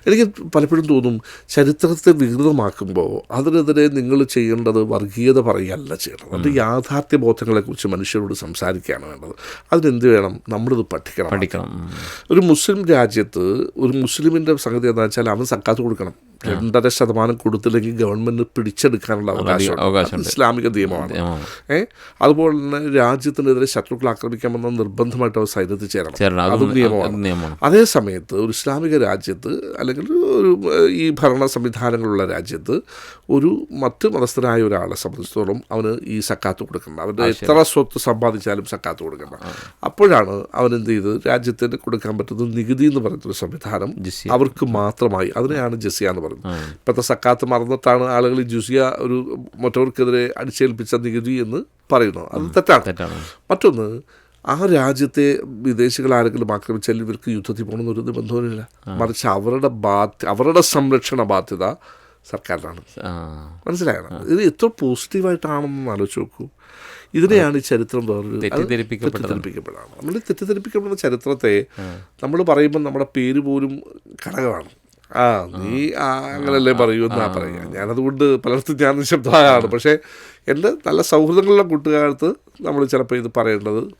എനിക്ക് പലപ്പോഴും തോന്നും. ചരിത്രത്തെ വികൃതമാക്കുമ്പോൾ അതിനെതിരെ നിങ്ങൾ ചെയ്യേണ്ടത് വർഗീയത പറയുകയല്ല ചെയ്യണം. അത് യാഥാർത്ഥ്യ ബോധങ്ങളെക്കുറിച്ച് മനുഷ്യരോട് സംസാരിക്കുകയാണ് വേണ്ടത്. അതിനെന്ത് വേണം? നമ്മളിത് പഠിക്കണം. ഒരു മുസ്ലിം രാജ്യത്ത് ഒരു മുസ്ലിമിൻ്റെ സംഗതി എന്താ വെച്ചാൽ അവൻ സക്കാത്ത് കൊടുക്കണം. 2.5% കൊടുത്തില്ലെങ്കിൽ ഗവൺമെൻറ് പിടിച്ചെടുക്കാനുള്ള അവകാശം ഇസ്ലാമിക നിയമമാണ്. അതുപോലെ തന്നെ രാജ്യത്തിനെതിരെ ശത്രുക്കൾ ആക്രമിക്കാൻ വന്നാൽ നിർബന്ധമായിട്ട് അവർ സൈന്യത്തിൽ ചേരണം. അതും നിയമമാണ്. അതേ സമയത്ത് ഒരു ഇസ്ലാമിക രാജ്യത്ത് അല്ലെങ്കിൽ ഒരു ഈ ഭരണ സംവിധാനങ്ങളുള്ള രാജ്യത്ത് ഒരു മറ്റ് മതസ്ഥനായ ഒരാളെ സംബന്ധിച്ചിടത്തോളം അവന് ഈ സക്കാത്ത് കൊടുക്കണം. അവൻ്റെ എത്ര സ്വത്ത് സമ്പാദിച്ചാലും സക്കാത്ത് കൊടുക്കണം. അപ്പോഴാണ് അവൻ എന്ത് ചെയ്ത് രാജ്യത്തിന് കൊടുക്കാൻ പറ്റുന്ന നികുതി എന്ന് പറയുന്നൊരു സംവിധാനം അവർക്ക് മാത്രമായി, അതിനെയാണ് ജസിയ എന്ന് പറയുന്നത്. ഇപ്പോഴത്തെ സക്കാത്ത് മറന്നിട്ടാണ് ആളുകൾ ഈ ജുസിയ ഒരു മറ്റവർക്കെതിരെ അടിച്ചേൽപ്പിച്ച നികുതി എന്ന് പറയുന്നു. അത് തെറ്റാണ്. മറ്റൊന്ന്, ആ രാജ്യത്തെ വിദേശികൾ ആരെങ്കിലും ആക്രമിച്ചാൽ ഇവർക്ക് യുദ്ധത്തിൽ പോകണമെന്നൊരു നിബന്ധനയില്ല. മറിച്ച് അവരുടെ സംരക്ഷണ ബാധ്യത സർക്കാരിനാണ്. മനസ്സിലായണം? ഇത് എത്ര പോസിറ്റീവായിട്ടാണെന്ന് ആലോചിച്ച് നോക്കൂ. ഇതിനെയാണ് ഈ ചരിത്രം തെറ്റിദ്ധരിപ്പിക്കപ്പെടാണ്. നമ്മൾ തെറ്റിദ്ധരിപ്പിക്കപ്പെടുന്ന ചരിത്രത്തെ നമ്മൾ പറയുമ്പോൾ നമ്മുടെ പേര് പോലും ഘടകമാണ്. നീ അങ്ങനല്ലേ പറയൂ എന്നാ പറയുക. ഞാനതുകൊണ്ട് പലർത്തും ഞാൻ നിശബ്ദമാണ്. പക്ഷേ എൻ്റെ നല്ല സൗഹൃദങ്ങളുള്ള കൂട്ടുകാർക്ക് നമ്മൾ ചിലപ്പോൾ ഇത്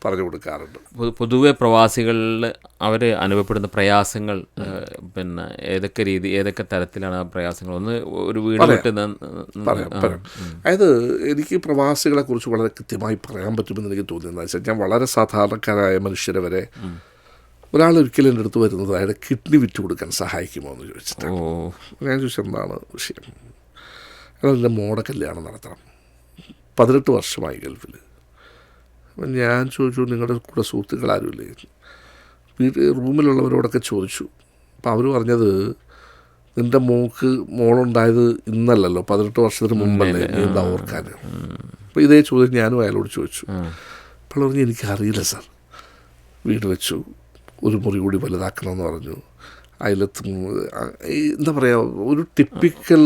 പറഞ്ഞു കൊടുക്കാറുണ്ട്. പൊതുവെ പ്രവാസികളിൽ അവർ അനുഭവപ്പെടുന്ന പ്രയാസങ്ങൾ പിന്നെ ഏതൊക്കെ തരത്തിലാണ് ആ പ്രയാസങ്ങൾ? ഒന്ന് ഒരു വീട് വിട്ട് പറയാം. അതായത് എനിക്ക് പ്രവാസികളെ കുറിച്ച് വളരെ കൃത്യമായി പറയാൻ പറ്റുമെന്ന് എനിക്ക് തോന്നിയെന്ന് വെച്ചാൽ, ഞാൻ വളരെ സാധാരണക്കാരായ മനുഷ്യരെ വരെ ഒരാൾ ഒരിക്കലും എൻ്റെ അടുത്ത് വരുന്നത് അയാളുടെ കിഡ്നി വിറ്റ് കൊടുക്കാൻ സഹായിക്കുമോ എന്ന് ചോദിച്ചിട്ടാണ്. ഞാൻ ചോദിച്ചാൽ എന്താണ് വിഷയം? അയാളെൻ്റെ മോടെ കല്യാണം നടത്തണം, 18 വർഷമായി ഗൾഫിൽ. അപ്പം ഞാൻ ചോദിച്ചു, നിങ്ങളുടെ കൂടെ സുഹൃത്തുക്കൾ ആരുമില്ലേ? റൂമിലുള്ളവരോടൊക്കെ ചോദിച്ചു. അപ്പം അവർ പറഞ്ഞത്, നിൻ്റെ മോളുണ്ടായത് ഇന്നല്ലല്ലോ, 18 വർഷത്തിന് മുമ്പല്ലേ, നീ എന്താ ഓർക്കാൻ? അപ്പോൾ ഇതേ ചോദ്യം ഞാനും അയാളോട് ചോദിച്ചു. അപ്പോൾ പറഞ്ഞു, എനിക്കറിയില്ല സാർ. വീട് വെച്ചു, ഒരു മുറി കൂടി വലുതാക്കണമെന്ന് പറഞ്ഞു. അതിലെത്തും എന്താ പറയുക, ഒരു ടിപ്പിക്കൽ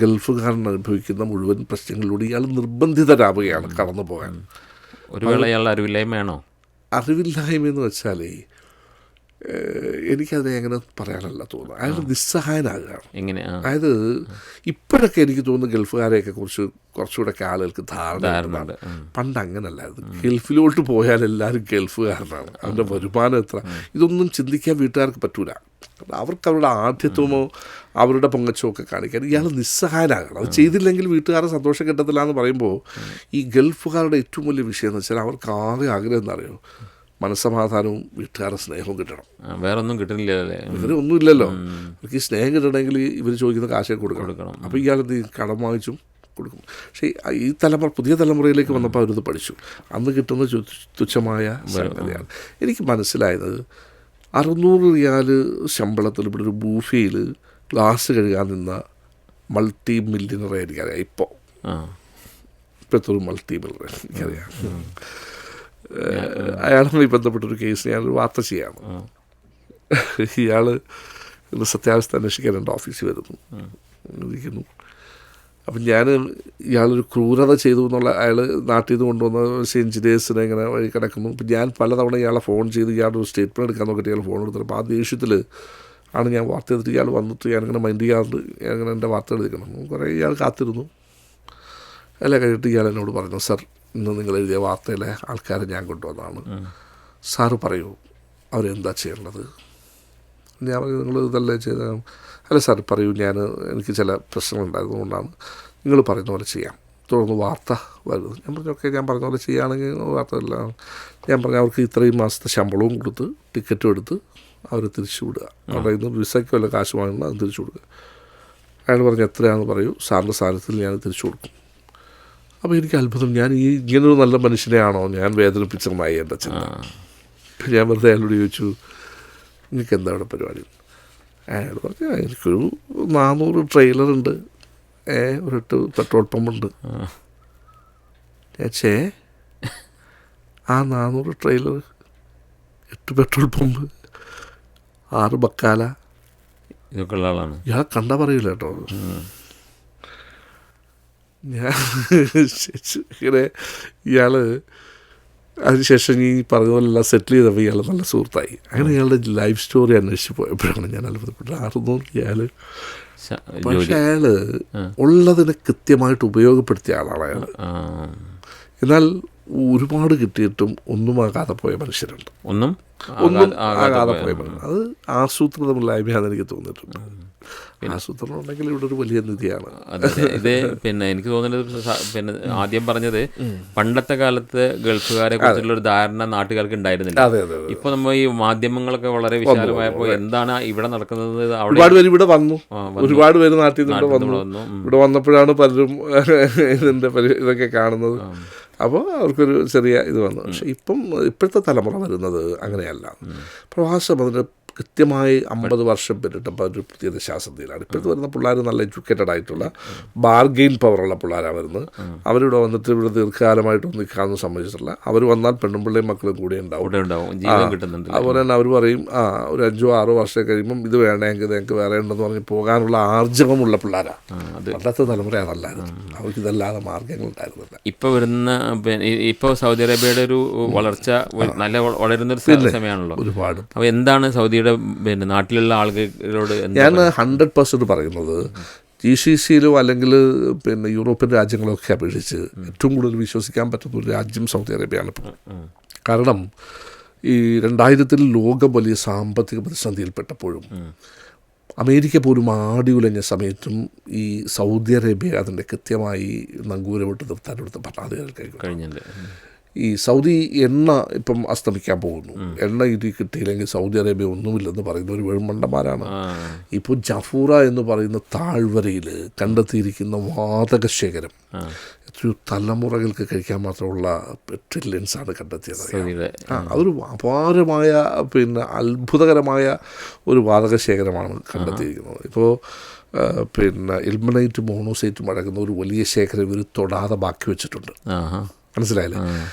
ഗൾഫുകാരൻ അനുഭവിക്കുന്ന മുഴുവൻ പ്രശ്നങ്ങളിലൂടെ ഇയാൾ നിർബന്ധിതരാവുകയാണ് കടന്നു പോകാൻ. ഒരു വേള ഇയാൾ അറിവില്ലായ്മയാണോ? അറിവില്ലായ്മയെന്ന് വെച്ചാലേ എനിക്കതിനെ എങ്ങനെ പറയാനല്ല തോന്നുന്നത്. അയാൾ നിസ്സഹായനാകുകയാണ്. അതായത് ഇപ്പോഴൊക്കെ എനിക്ക് തോന്നുന്നു ഗൾഫുകാരെയൊക്കെ കുറിച്ച് കുറച്ചുകൂടെയൊക്കെ ആളുകൾക്ക് ധാരണ. പണ്ട് അങ്ങനല്ലായിരുന്നു. ഗൾഫിലോട്ട് പോയാൽ എല്ലാവരും ഗൾഫുകാരനാണ്, അവൻ്റെ വരുമാനം എത്ര, ഇതൊന്നും ചിന്തിക്കാൻ വീട്ടുകാർക്ക് പറ്റൂല. അവർക്ക് അവരുടെ ആഠ്യത്വമോ അവരുടെ പൊങ്ങച്ചോ ഒക്കെ കാണിക്കാൻ ഇയാൾ നിസ്സഹായനാകണം. അത് ചെയ്തില്ലെങ്കിൽ വീട്ടുകാരെ സന്തോഷം കിട്ടത്തില്ല എന്ന് പറയുമ്പോൾ, ഈ ഗൾഫുകാരുടെ ഏറ്റവും വലിയ വിഷയം എന്ന് വെച്ചാൽ അവർക്ക് ആകെ ആഗ്രഹം എന്നറിയോ, മനസ്സമാധാനവും വീട്ടുകാരുടെ സ്നേഹവും കിട്ടണം. വേറെ ഒന്നും കിട്ടുന്നില്ലല്ലേ? ഇവർ ഒന്നുമില്ലല്ലോ. അവർക്ക് ഈ സ്നേഹം കിട്ടണമെങ്കിൽ ഇവർ ചോദിക്കുന്ന കാശേ കൊടുക്കണം. അപ്പോൾ ഇയാൾ എന്ത് കടം വാങ്ങിച്ചും കൊടുക്കും. പക്ഷേ ഈ പുതിയ തലമുറയിലേക്ക് വന്നപ്പോൾ അവരത് പഠിച്ചു. അന്ന് കിട്ടുന്ന തുച്ഛമായ സംഗതിയാണ്. എനിക്ക് മനസ്സിലായത്, 600 റിയാൽ ശമ്പളത്തിൽ ഇവിടെ ഒരു ബൂഫയിൽ ഗ്ലാസ് കഴുകാൻ നിന്ന മൾട്ടി മില്യണറെ എനിക്കറിയാം. ഇപ്പോഴത്തെ ഒരു മൾട്ടി മില്യണറെ എനിക്കറിയാം. അയാളുമായി ബന്ധപ്പെട്ടൊരു കേസ് ഞാനൊരു വാർത്ത ചെയ്യാണ്. ഇയാൾ സത്യാവസ്ഥ അന്വേഷിക്കാൻ എൻ്റെ ഓഫീസിൽ ഇരിക്കുന്നു. അപ്പം ഞാൻ ഇയാളൊരു ക്രൂരത ചെയ്തു എന്നുള്ള, അയാൾ നാട്ടിൽ നിന്ന് കൊണ്ടുവന്ന എഞ്ചിനീയേഴ്സിനെ ഇങ്ങനെ വഴി കിടക്കുന്നു. അപ്പം ഞാൻ പലതവണ ഇയാളെ ഫോൺ ചെയ്ത് ഇയാളുടെ ഒരു സ്റ്റേറ്റ്മെൻറ്റ് എടുക്കാൻ നോക്കിയിട്ട് ഇയാൾ ഫോൺ എടുത്തിട്ട്, അപ്പോൾ ആ ദേഷ്യത്തിൽ ആണ് ഞാൻ വാർത്ത എടുത്തിട്ട് ഇയാൾ വന്നിട്ട് ഞാനിങ്ങനെ മൈൻഡ് ചെയ്യാറുണ്ട്, ഞാനിങ്ങനെ എൻ്റെ വാർത്ത എടുക്കണം. കുറേ ഇയാൾ കാത്തിരുന്നു. എല്ലാം കഴിഞ്ഞിട്ട് ഇയാൾ എന്നോട് പറഞ്ഞു, സാർ ഇന്ന് നിങ്ങൾ എഴുതിയ വാർത്തയിലെ ആൾക്കാരെ ഞാൻ കൊണ്ടുവന്നതാണ്, സാറ് പറയൂ അവരെന്താ ചെയ്യേണ്ടത്? ഞാൻ പറഞ്ഞു, നിങ്ങൾ ഇതല്ലേ ചെയ്ത? അല്ല സാർ പറയൂ, എനിക്ക് ചില പ്രശ്നങ്ങളുണ്ടായിരുന്നതുകൊണ്ടാണ്, നിങ്ങൾ പറയുന്ന പോലെ ചെയ്യാം, തുടർന്ന് വാർത്ത വരുന്നത്. ഞാൻ പറഞ്ഞു, ഓക്കെ, ഞാൻ പറഞ്ഞ പോലെ ചെയ്യുകയാണെങ്കിൽ വാർത്തയല്ല. ഞാൻ പറഞ്ഞു, അവർക്ക് ഇത്രയും മാസത്തെ ശമ്പളവും കൊടുത്ത് ടിക്കറ്റും എടുത്ത് അവരെ തിരിച്ചു വിടുക, അവിടെ നിന്ന് വിസയ്ക്ക് വല്ല കാശ് വാങ്ങുന്നത് അത് തിരിച്ചു കൊടുക്കുക. അയാൾ പറഞ്ഞു, എത്രയാണെന്ന് പറയൂ, സാറിൻ്റെ സ്ഥാനത്തിൽ ഞാൻ തിരിച്ചു കൊടുക്കും. അപ്പോൾ എനിക്ക് അത്ഭുതം, ഞാൻ ഇങ്ങനൊരു നല്ല മനുഷ്യനെയാണോ ഞാൻ വേദനിപ്പിച്ചതായി എൻ്റെ ചിന്ത. ഞാൻ വെറുതെ അയാളോട് ചോദിച്ചു, നിങ്ങൾക്ക് എന്താ ഇവിടെ പരിപാടി? അയാൾ പറഞ്ഞു, എനിക്കൊരു 400 ട്രെയിലറുണ്ട്, ഒരു 8 പെട്രോൾ പമ്പുണ്ട്. ആ 400 ട്രെയിലർ, 8 പെട്രോൾ പമ്പ്, 6 ബക്കാല, ഇതൊക്കെ ഉള്ള ആളാണ്. ഇയാളെ കണ്ടാൽ പറയില്ല കേട്ടോ. ഞാൻ ഇങ്ങനെ ഇയാൾ അതിനുശേഷം ഈ പറഞ്ഞ പോലെ സെറ്റിൽ ചെയ്തപ്പോൾ ഇയാൾ നല്ല സുഹൃത്തായി. അങ്ങനെ ഇയാളുടെ ലൈഫ് സ്റ്റോറി അന്വേഷിച്ച് പോയപ്പോഴാണ് ഞാൻ അത്ഭുതപ്പെട്ടത്. 600 ഇയാൾ, പക്ഷെ അയാൾ ഉള്ളതിനെ കൃത്യമായിട്ട് ഉപയോഗപ്പെടുത്തിയ ആളാണ് അയാൾ. എന്നാൽ ഒരുപാട് കിട്ടിയിട്ടും ഒന്നും ആകാതെ പോയ മനുഷ്യരുണ്ട്. ഒന്നും ആകാതെ പോയ മനുഷ്യർ, അത് ആസൂത്രിതമില്ലായ്മയാണെന്ന് എനിക്ക് തോന്നിയിട്ടുണ്ട്. ആസൂത്രണം ഉണ്ടെങ്കിൽ ഇവിടെ ഒരു വലിയ നിധിയാണ്. ഇത് പിന്നെ എനിക്ക് തോന്നുന്നത് പിന്നെ ആദ്യം പറഞ്ഞത് പണ്ടത്തെ കാലത്ത് ഗൾഫുകാരെ കുറിച്ചുള്ള ഒരു ധാരണ നാട്ടുകാർക്ക് ഉണ്ടായിരുന്നില്ല. ഇപ്പൊ നമ്മൾ ഈ മാധ്യമങ്ങളൊക്കെ വളരെ വിശാലമായപ്പോൾ എന്താണ് ഇവിടെ നടക്കുന്നത്, ഒരുപാട് പേര് ഇവിടെ വന്നു, ഒരുപാട് പേര് നാട്ടിൽ നിന്ന് വന്നു. ഇവിടെ വന്നപ്പോഴാണ് പലരും ഇതിൻ്റെ ഇതൊക്കെ കാണുന്നത്. അപ്പോൾ അവർക്കൊരു ചെറിയ ഇത് വന്നു. പക്ഷെ ഇപ്പോഴത്തെ തലമുറ വരുന്നത് അങ്ങനെയല്ല. പ്രവാസം അതിൻ്റെ കൃത്യമായി 50 വർഷം പിന്നിട്ടപ്പോൾ ഒരു പ്രത്യേക ദശാസന്ധിയിലാണ്. ഇപ്പോഴത്തെ വരുന്ന പിള്ളേർ നല്ല എഡ്യൂക്കേറ്റഡ് ആയിട്ടുള്ള ബാർഗെയിൻ പവറുള്ള പിള്ളേരാണ് വരുന്നത്. അവരിവിടെ വന്നിട്ട് ഇവിടെ ദീർഘകാലമായിട്ടൊന്നും നിൽക്കാമെന്ന് സമ്മതിച്ചിട്ടില്ല. അവർ വന്നാൽ പെണ്ണും പിള്ളേയും മക്കളും കൂടെ ഉണ്ടാവും. അതുപോലെ തന്നെ അവർ പറയും ഒരു 5-6 വർഷം കഴിയുമ്പം ഇത് വേണമെങ്കിൽ ഞങ്ങൾക്ക് വേറെ ഉണ്ടെന്ന് പറഞ്ഞ് പോകാനുള്ള ആർജവമുള്ള പിള്ളേരാണ്. പണ്ടത്തെ തലമുറ അതല്ലായിരുന്നു, അവർക്ക് ഇതല്ലാതെ മാർഗ്ഗങ്ങൾ ഉണ്ടായിരുന്നില്ല. ഇപ്പോൾ സൗദി അറേബ്യയുടെ ഒരു വളർച്ച നല്ല വളരുന്നൊരു സമയമാണല്ലോ. ഒരുപാട്. അപ്പോൾ എന്താണ് സൗദിയുടെ പിന്നെ നാട്ടിലുള്ള ആളുകളോട് ഞാൻ 100% പറയുന്നത് GCCയിലോ അല്ലെങ്കിൽ പിന്നെ യൂറോപ്യൻ രാജ്യങ്ങളൊക്കെ അപേക്ഷിച്ച് ഏറ്റവും കൂടുതൽ വിശ്വസിക്കാൻ പറ്റുന്ന ഒരു രാജ്യം സൗദി അറേബ്യയാണ് ഇപ്പോൾ. കാരണം ഈ 2000-ൽ ലോകം വലിയ സാമ്പത്തിക പ്രതിസന്ധിയിൽപ്പെട്ടപ്പോഴും അമേരിക്ക പോലും ആടിയുലഞ്ഞ സമയത്തും ഈ സൗദി അറേബ്യ അതിൻ്റെ കൃത്യമായി നങ്കൂരമിട്ട് നിർത്താനെടുത്ത ഭരണാധികാരികൾക്ക് കഴിഞ്ഞില്ല. ഈ സൗദി എണ്ണ ഇപ്പം അസ്തമിക്കാൻ പോകുന്നു, എണ്ണ ഇത് കിട്ടിയില്ലെങ്കിൽ സൗദി അറേബ്യ ഒന്നുമില്ലെന്ന് പറയുന്ന ഒരു വെഴുമണ്ടന്മാരാണ്. ഇപ്പോൾ ജഫൂറ എന്ന് പറയുന്ന താഴ്വരയിൽ കണ്ടെത്തിയിരിക്കുന്ന വാതക ശേഖരം എത്രയോ തലമുറകൾക്ക് കഴിക്കാൻ മാത്രമുള്ള ട്രില്യൻസാണ് കണ്ടെത്തിയത്. അതൊരു അപാരമായ പിന്നെ അത്ഭുതകരമായ ഒരു വാതക ശേഖരമാണ് കണ്ടെത്തിയിരിക്കുന്നത്. ഇപ്പോൾ പിന്നെ ഇൽമനൈറ്റ് മോണോസൈറ്റും അടങ്ങുന്ന ഒരു വലിയ ശേഖരം ഇവർ തൊടാതെ ബാക്കി വെച്ചിട്ടുണ്ട്. മനസ്സിലായില്ലേ?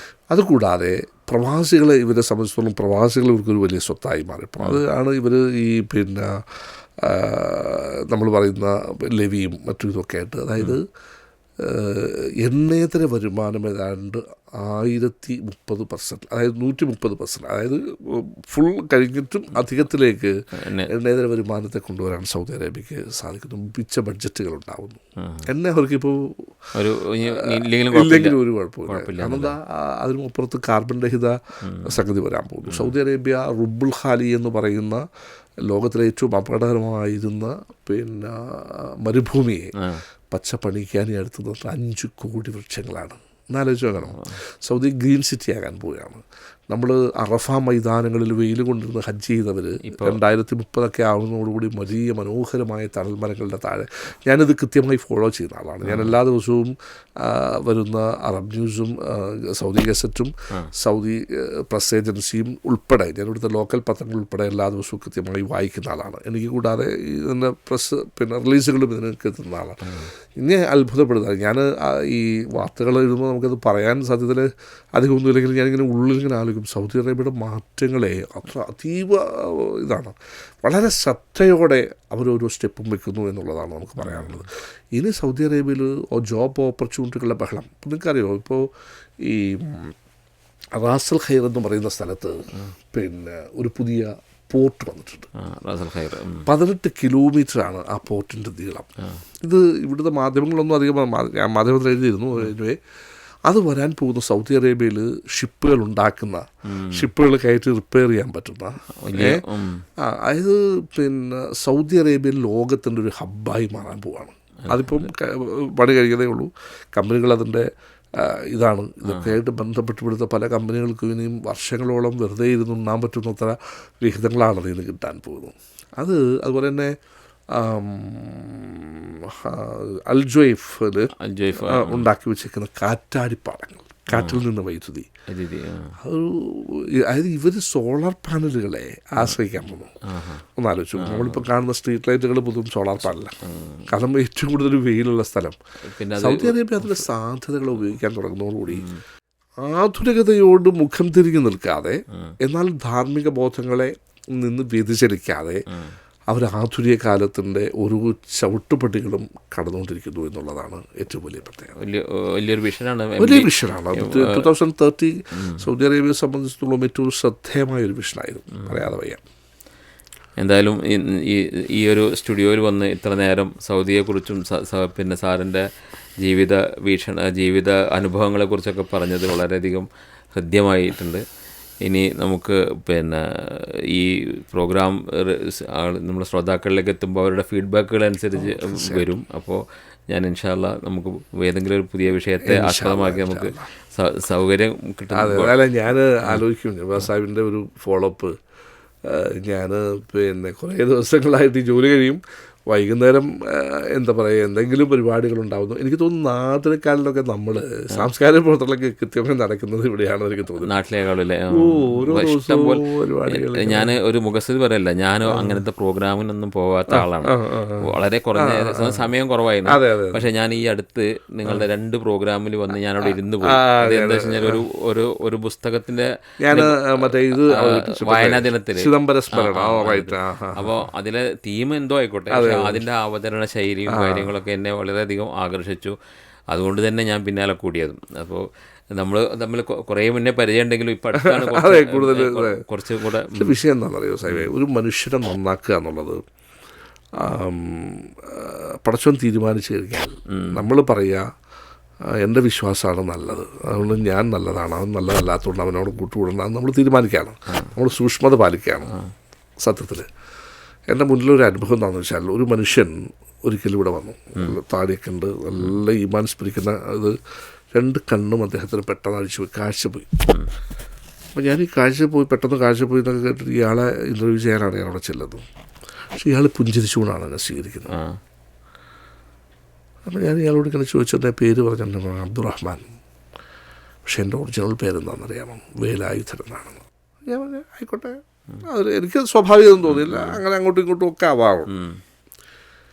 അതുകൂടാതെ പ്രവാസികളെ ഇവരെ സംബന്ധിച്ചിടത്തോളം പ്രവാസികൾ ഇവർക്കൊരു വലിയ സ്വത്തായി മാറി. അപ്പോൾ അതാണ് ഇവർ ഈ പിന്നെ നമ്മൾ പറയുന്ന ലെവിയും മറ്റും ഇതൊക്കെ ആയിട്ട്, അതായത് എണ്ണേതര വരുമാനം ഏതാണ്ട് 1030%, അതായത് 130%, അതായത് ഫുൾ കഴിഞ്ഞിട്ടും അധികത്തിലേക്ക് എണ്ണേതര വരുമാനത്തെ കൊണ്ടുവരാൻ സൗദി അറേബ്യക്ക് സാധിക്കുന്നു. മികച്ച ബഡ്ജറ്റുകൾ ഉണ്ടാകുന്നു. എണ്ണ അവർക്കിപ്പോൾ ഇല്ലെങ്കിലും ഒരു കുഴപ്പമില്ല. കാരണം എന്താ, അതിനുമപ്പുറത്ത് കാർബൺ രഹിത സംഗതി വരാൻ പോകുന്നു. സൗദി അറേബ്യ റുബുൽ ഖാലി എന്ന് പറയുന്ന ലോകത്തിലെ ഏറ്റവും അപകടകരമായിരുന്ന പിന്നെ മരുഭൂമിയെ പച്ചപ്പണിക്കാൻ അടുത്തത് 5 കോടി വൃക്ഷങ്ങളാണ്. എന്നാലോചിച്ച് നോക്കണം. സൗദി ഗ്രീൻ സിറ്റി ആകാൻ പോവുകയാണ്. നമ്മൾ അറഫ മൈതാനങ്ങളിൽ വെയിൽ കൊണ്ടിരുന്ന് ഹജ്ജ് ചെയ്തവർ 2030 ആവുന്നതോടുകൂടി വലിയ മനോഹരമായ തണൽ മരങ്ങളുടെ താഴെ, ഞാനിത് കൃത്യമായി ഫോളോ ചെയ്യുന്ന ആളാണ്. ഞാൻ എല്ലാ ദിവസവും വരുന്ന അറബ് ന്യൂസും സൗദി ഗസറ്റും സൗദി പ്രസ് ഏജൻസിയും ഉൾപ്പെടെ ഞാൻ ഇവിടുത്തെ ലോക്കൽ പത്രങ്ങൾ ഉൾപ്പെടെ എല്ലാ ദിവസവും കൃത്യമായി വായിക്കുന്ന ആളാണ്. എനിക്ക് കൂടാതെ ഇതിൻ്റെ പ്രസ് പിന്നെ റിലീസുകളും ഇതിന് എത്തുന്ന ആളാണ്. ഇനി അത്ഭുതപ്പെടുന്നത്, ഞാൻ ഈ വാർത്തകൾ എഴുതുമ്പോൾ നമുക്കത് പറയാൻ സാധ്യതയിൽ അധികമൊന്നുമില്ലെങ്കിൽ ഞാനിങ്ങനെ ഉള്ളിലിങ്ങനെ ആലോചിക്കും, സൗദി അറേബ്യയുടെ മാറ്റങ്ങളെ അത്ര അതീവ ഇതാണ്. വളരെ ശ്രദ്ധയോടെ അവരോരോ സ്റ്റെപ്പും വെക്കുന്നു എന്നുള്ളതാണ് നമുക്ക് പറയാനുള്ളത്. ഇനി സൗദി അറേബ്യയിൽ ജോബ് ഓപ്പർച്യൂണിറ്റികളുടെ ബഹളം. നിങ്ങൾക്കറിയോ, ഇപ്പോൾ ഈ റാസൽ ഖൈർ എന്ന് പറയുന്ന സ്ഥലത്ത് പിന്നെ ഒരു പുതിയ പോർട്ട് വന്നിട്ടുണ്ട്. 18 കിലോമീറ്ററാണ് ആ പോർട്ടിൻ്റെ നീളം. ഇത് ഇവിടുത്തെ മാധ്യമങ്ങളൊന്നും അധികം, ഞാൻ മാധ്യമത്തിൽ എഴുതിയിരുന്നു. അത് വരാൻ പോകുന്ന സൗദി അറേബ്യയിൽ ഷിപ്പുകൾ ഉണ്ടാക്കുന്ന, ഷിപ്പുകൾ കയറ്റി റിപ്പയർ ചെയ്യാൻ പറ്റുന്ന, അതായത് പിന്നെ സൗദി അറേബ്യയിൽ ലോകത്തിൻ്റെ ഒരു ഹബ്ബായി മാറാൻ പോവാണ്. അതിപ്പം പണി കഴിക്കുന്നതേ ഉള്ളൂ. കമ്പനികൾ അതിൻ്റെ ഇതാണ്. ഇതൊക്കെ ആയിട്ട് ബന്ധപ്പെട്ട് ഇവിടുത്തെ പല കമ്പനികൾക്കും ഇനിയും വർഷങ്ങളോളം വെറുതെ ഇരുന്നുണ്ണാൻ പറ്റുന്നത്ര വിഹിതങ്ങളാണ് അതിന് കിട്ടാൻ പോകുന്നത്. അതുപോലെ തന്നെ അൽജോയ്ഫിൽ ഉണ്ടാക്കി വെച്ചിരിക്കുന്ന കാറ്റാടിപ്പാടങ്ങൾ, കാറ്റിൽ നിന്ന് വൈദ്യുതി, അതായത് ഇവർ സോളാർ പാനലുകളെ ആശ്രയിക്കാൻ പോകുന്നു. ഒന്നാലോചിച്ചു, നമ്മളിപ്പോൾ കാണുന്ന സ്ട്രീറ്റ് ലൈറ്റുകൾ പൊതുവും സോളാർ പാനലാണ്. കാരണം ഏറ്റവും കൂടുതൽ വെയിലുള്ള സ്ഥലം. സൗദി അറേബ്യ അതിൻ്റെ സാധ്യതകൾ ഉപയോഗിക്കാൻ തുടങ്ങുന്നതോടുകൂടി ആധുനികതയോട് മുഖം തിരിഞ്ഞു നിൽക്കാതെ, എന്നാൽ ധാർമ്മിക ബോധങ്ങളെ നിന്ന് വ്യതിചലിക്കാതെ അവർ ആധുനിക കാലത്തിൻ്റെ ഒരു ചവിട്ടുപടികളും കടന്നുകൊണ്ടിരിക്കുന്നു എന്നുള്ളതാണ് ഏറ്റവും വലിയ പ്രത്യേകത. വലിയൊരു വിഷനാണ്. വലിയ വിഷനാണ്. 2030 സൗദി അറേബ്യയെ സംബന്ധിച്ചിടത്തോളം ഏറ്റവും ശ്രദ്ധേയമായൊരു വിഷനായിരുന്നു, പറയാതെ വയ്യ. എന്തായാലും ഈ ഒരു സ്റ്റുഡിയോയിൽ വന്ന് ഇത്ര നേരം സൗദിയെക്കുറിച്ചും പിന്നെ സാറിൻ്റെ ജീവിത അനുഭവങ്ങളെക്കുറിച്ചൊക്കെ പറഞ്ഞത് വളരെയധികം ഹൃദ്യമായിട്ടുണ്ട്. ഇനി നമുക്ക് പിന്നെ ഈ പ്രോഗ്രാം നമ്മുടെ ശ്രോതാക്കളിലേക്ക് എത്തുമ്പോൾ അവരുടെ ഫീഡ്ബാക്കുകൾ അനുസരിച്ച് വരും. അപ്പോൾ ഞാൻ ഇൻഷാ അല്ലാഹ് നമുക്ക് ഏതെങ്കിലും ഒരു പുതിയ വിഷയത്തെ ആസ്പദമാക്കി നമുക്ക് സൗകര്യം കിട്ടും. ഞാൻ ആലോചിക്കും സാഹിബിൻ്റെ ഒരു ഫോളോപ്പ്. ഞാൻ പിന്നെ കുറേ ദിവസങ്ങളായിട്ട് ഈ ജോലി കഴിയും, വൈകുന്നേരം എന്താ പറയുക എന്തെങ്കിലും പരിപാടികളുണ്ടാവുന്നു. എനിക്ക് തോന്നുന്നു നാട്ടിലെക്കാളിലൊക്കെ നമ്മൾ സാംസ്കാരിക പ്രവർത്തനങ്ങളൊക്കെ കൃത്യമായി നടക്കുന്നത് ഇവിടെയാണ് എനിക്ക് തോന്നുന്നത്. നാട്ടിലേക്കാളില്ലേ? ഓരോ ദിവസവും പരിപാടികൾ. ഞാൻ ഒരു മുഖസ്തുതി പറയല്ല, ഞാൻ അങ്ങനത്തെ പ്രോഗ്രാമിനൊന്നും പോവാത്ത ആളാണ്. വളരെ കുറഞ്ഞ സമയം കുറവായിരുന്നു. പക്ഷെ ഞാൻ ഈ അടുത്ത് നിങ്ങളുടെ 2 പ്രോഗ്രാമിൽ വന്ന് ഞാനവിടെ ഇരുന്ന് പോയി. എന്താ വെച്ച് കഴിഞ്ഞാൽ ഒരു പുസ്തകത്തിന്റെ വായനാ ദിനത്തിൽ അപ്പോൾ അതിലെ തീം എന്തോ ആയിക്കോട്ടെ, അതിൻ്റെ അവതരണ ശൈലിയും കാര്യങ്ങളൊക്കെ എന്നെ വളരെയധികം ആകർഷിച്ചു. അതുകൊണ്ട് തന്നെ ഞാൻ പിന്നാലെ കൂടിയതും. അപ്പോൾ നമ്മൾ തമ്മിൽ കുറേ മുന്നേ പരിചയം ഉണ്ടെങ്കിലും ഇപ്പം അടുത്താണ് കുറച്ചും കൂടെ. വിഷയം എന്താണെന്ന് അറിയോ സാഹിബേ, ഒരു മനുഷ്യനെ നന്നാക്കുക എന്നുള്ളത് പടച്ചോൻ തീരുമാനിച്ചു കഴിഞ്ഞാൽ നമ്മൾ പറയുക എൻ്റെ വിശ്വാസമാണ് നല്ലത്, അതുകൊണ്ട് ഞാൻ നല്ലതാണ്, അവൻ നല്ലതല്ലാത്തതുകൊണ്ട് അവനോട് കൂട്ടുകൂടണം, നമ്മൾ തീരുമാനിക്കുകയാണ്, നമ്മൾ സൂക്ഷ്മത പാലിക്കുകയാണ്. സത്യത്തിൽ എൻ്റെ മുന്നിലൊരു അനുഭവം എന്താണെന്ന് വെച്ചാൽ, ഒരു മനുഷ്യൻ ഒരിക്കലും ഇവിടെ വന്നു, താടിയൊക്കെ ഉണ്ട്, നല്ല ഈമാൻ സ്മരിക്കുന്ന ഇത്, 2 കണ്ണും അദ്ദേഹത്തിന് പെട്ടെന്ന് അഴിച്ചു പോയി, കാഴ്ച പോയി. അപ്പോൾ ഞാൻ ഈ പെട്ടെന്ന് കാഴ്ച പോയി എന്നൊക്കെ കേട്ടിട്ട് ഇയാളെ ഇൻ്റർവ്യൂ ചെയ്യാനാണ് ഞാൻ അവിടെ ചെല്ലുന്നത്. പക്ഷേ ഇയാൾ പുഞ്ചിരിച്ചുകൊണ്ടാണ് എന്നെ സ്വീകരിക്കുന്നത്. അപ്പോൾ ഞാൻ ഇയാളോട് ഇങ്ങനെ ചോദിച്ചെൻ്റെ പേര് പറഞ്ഞിട്ടുണ്ടെങ്കിൽ അബ്ദുറഹ്മാൻ, പക്ഷേ എൻ്റെ ഒറിജിനൽ പേരെന്താണെന്നറിയാമോ, വേലായുധൻ എന്നാണെന്ന്. ഞാൻ പറഞ്ഞു ആയിക്കോട്ടെ, അത് എനിക്ക് സ്വാഭാവികമൊന്നും തോന്നിയില്ല, അങ്ങനെ അങ്ങോട്ടും ഇങ്ങോട്ടും ഒക്കെ ആവാറും.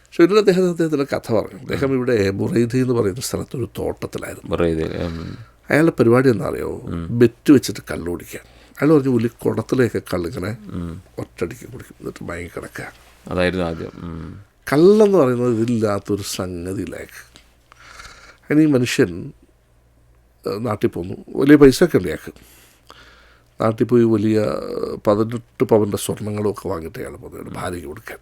പക്ഷെ പിന്നീട് അദ്ദേഹത്തിൻ്റെ കഥ പറഞ്ഞു. അദ്ദേഹം ഇവിടെ ബുറൈദ എന്ന് പറയുന്ന സ്ഥലത്തൊരു തോട്ടത്തിലായിരുന്നു. അയാളുടെ പരിപാടി എന്താ അറിയോ, ബെറ്റ് വെച്ചിട്ട് കള്ളുപിടിക്കാൻ. അയാൾ പറഞ്ഞു വലിയ കുടത്തിലേക്ക് കള്ളിങ്ങനെ ഒറ്റടിക്ക് കുടിക്കും, എന്നിട്ട് മയങ്ങി കിടക്കുക. അതായിരുന്നു ആദ്യം. കള്ളെന്ന് പറയുന്നത് ഇതില്ലാത്തൊരു സംഗതിയിലേക്ക്. അതിന് ഈ മനുഷ്യൻ നാട്ടിൽ പോന്നു, വലിയ പൈസയൊക്കെ ഉണ്ട് അയാൾക്ക്. നാട്ടിൽ പോയി വലിയ 18 പവൻ്റെ സ്വർണ്ണങ്ങളും ഒക്കെ വാങ്ങിയിട്ട് അയാൾ പോകുന്നത് ഭാര്യയ്ക്ക് കൊടുക്കാൻ.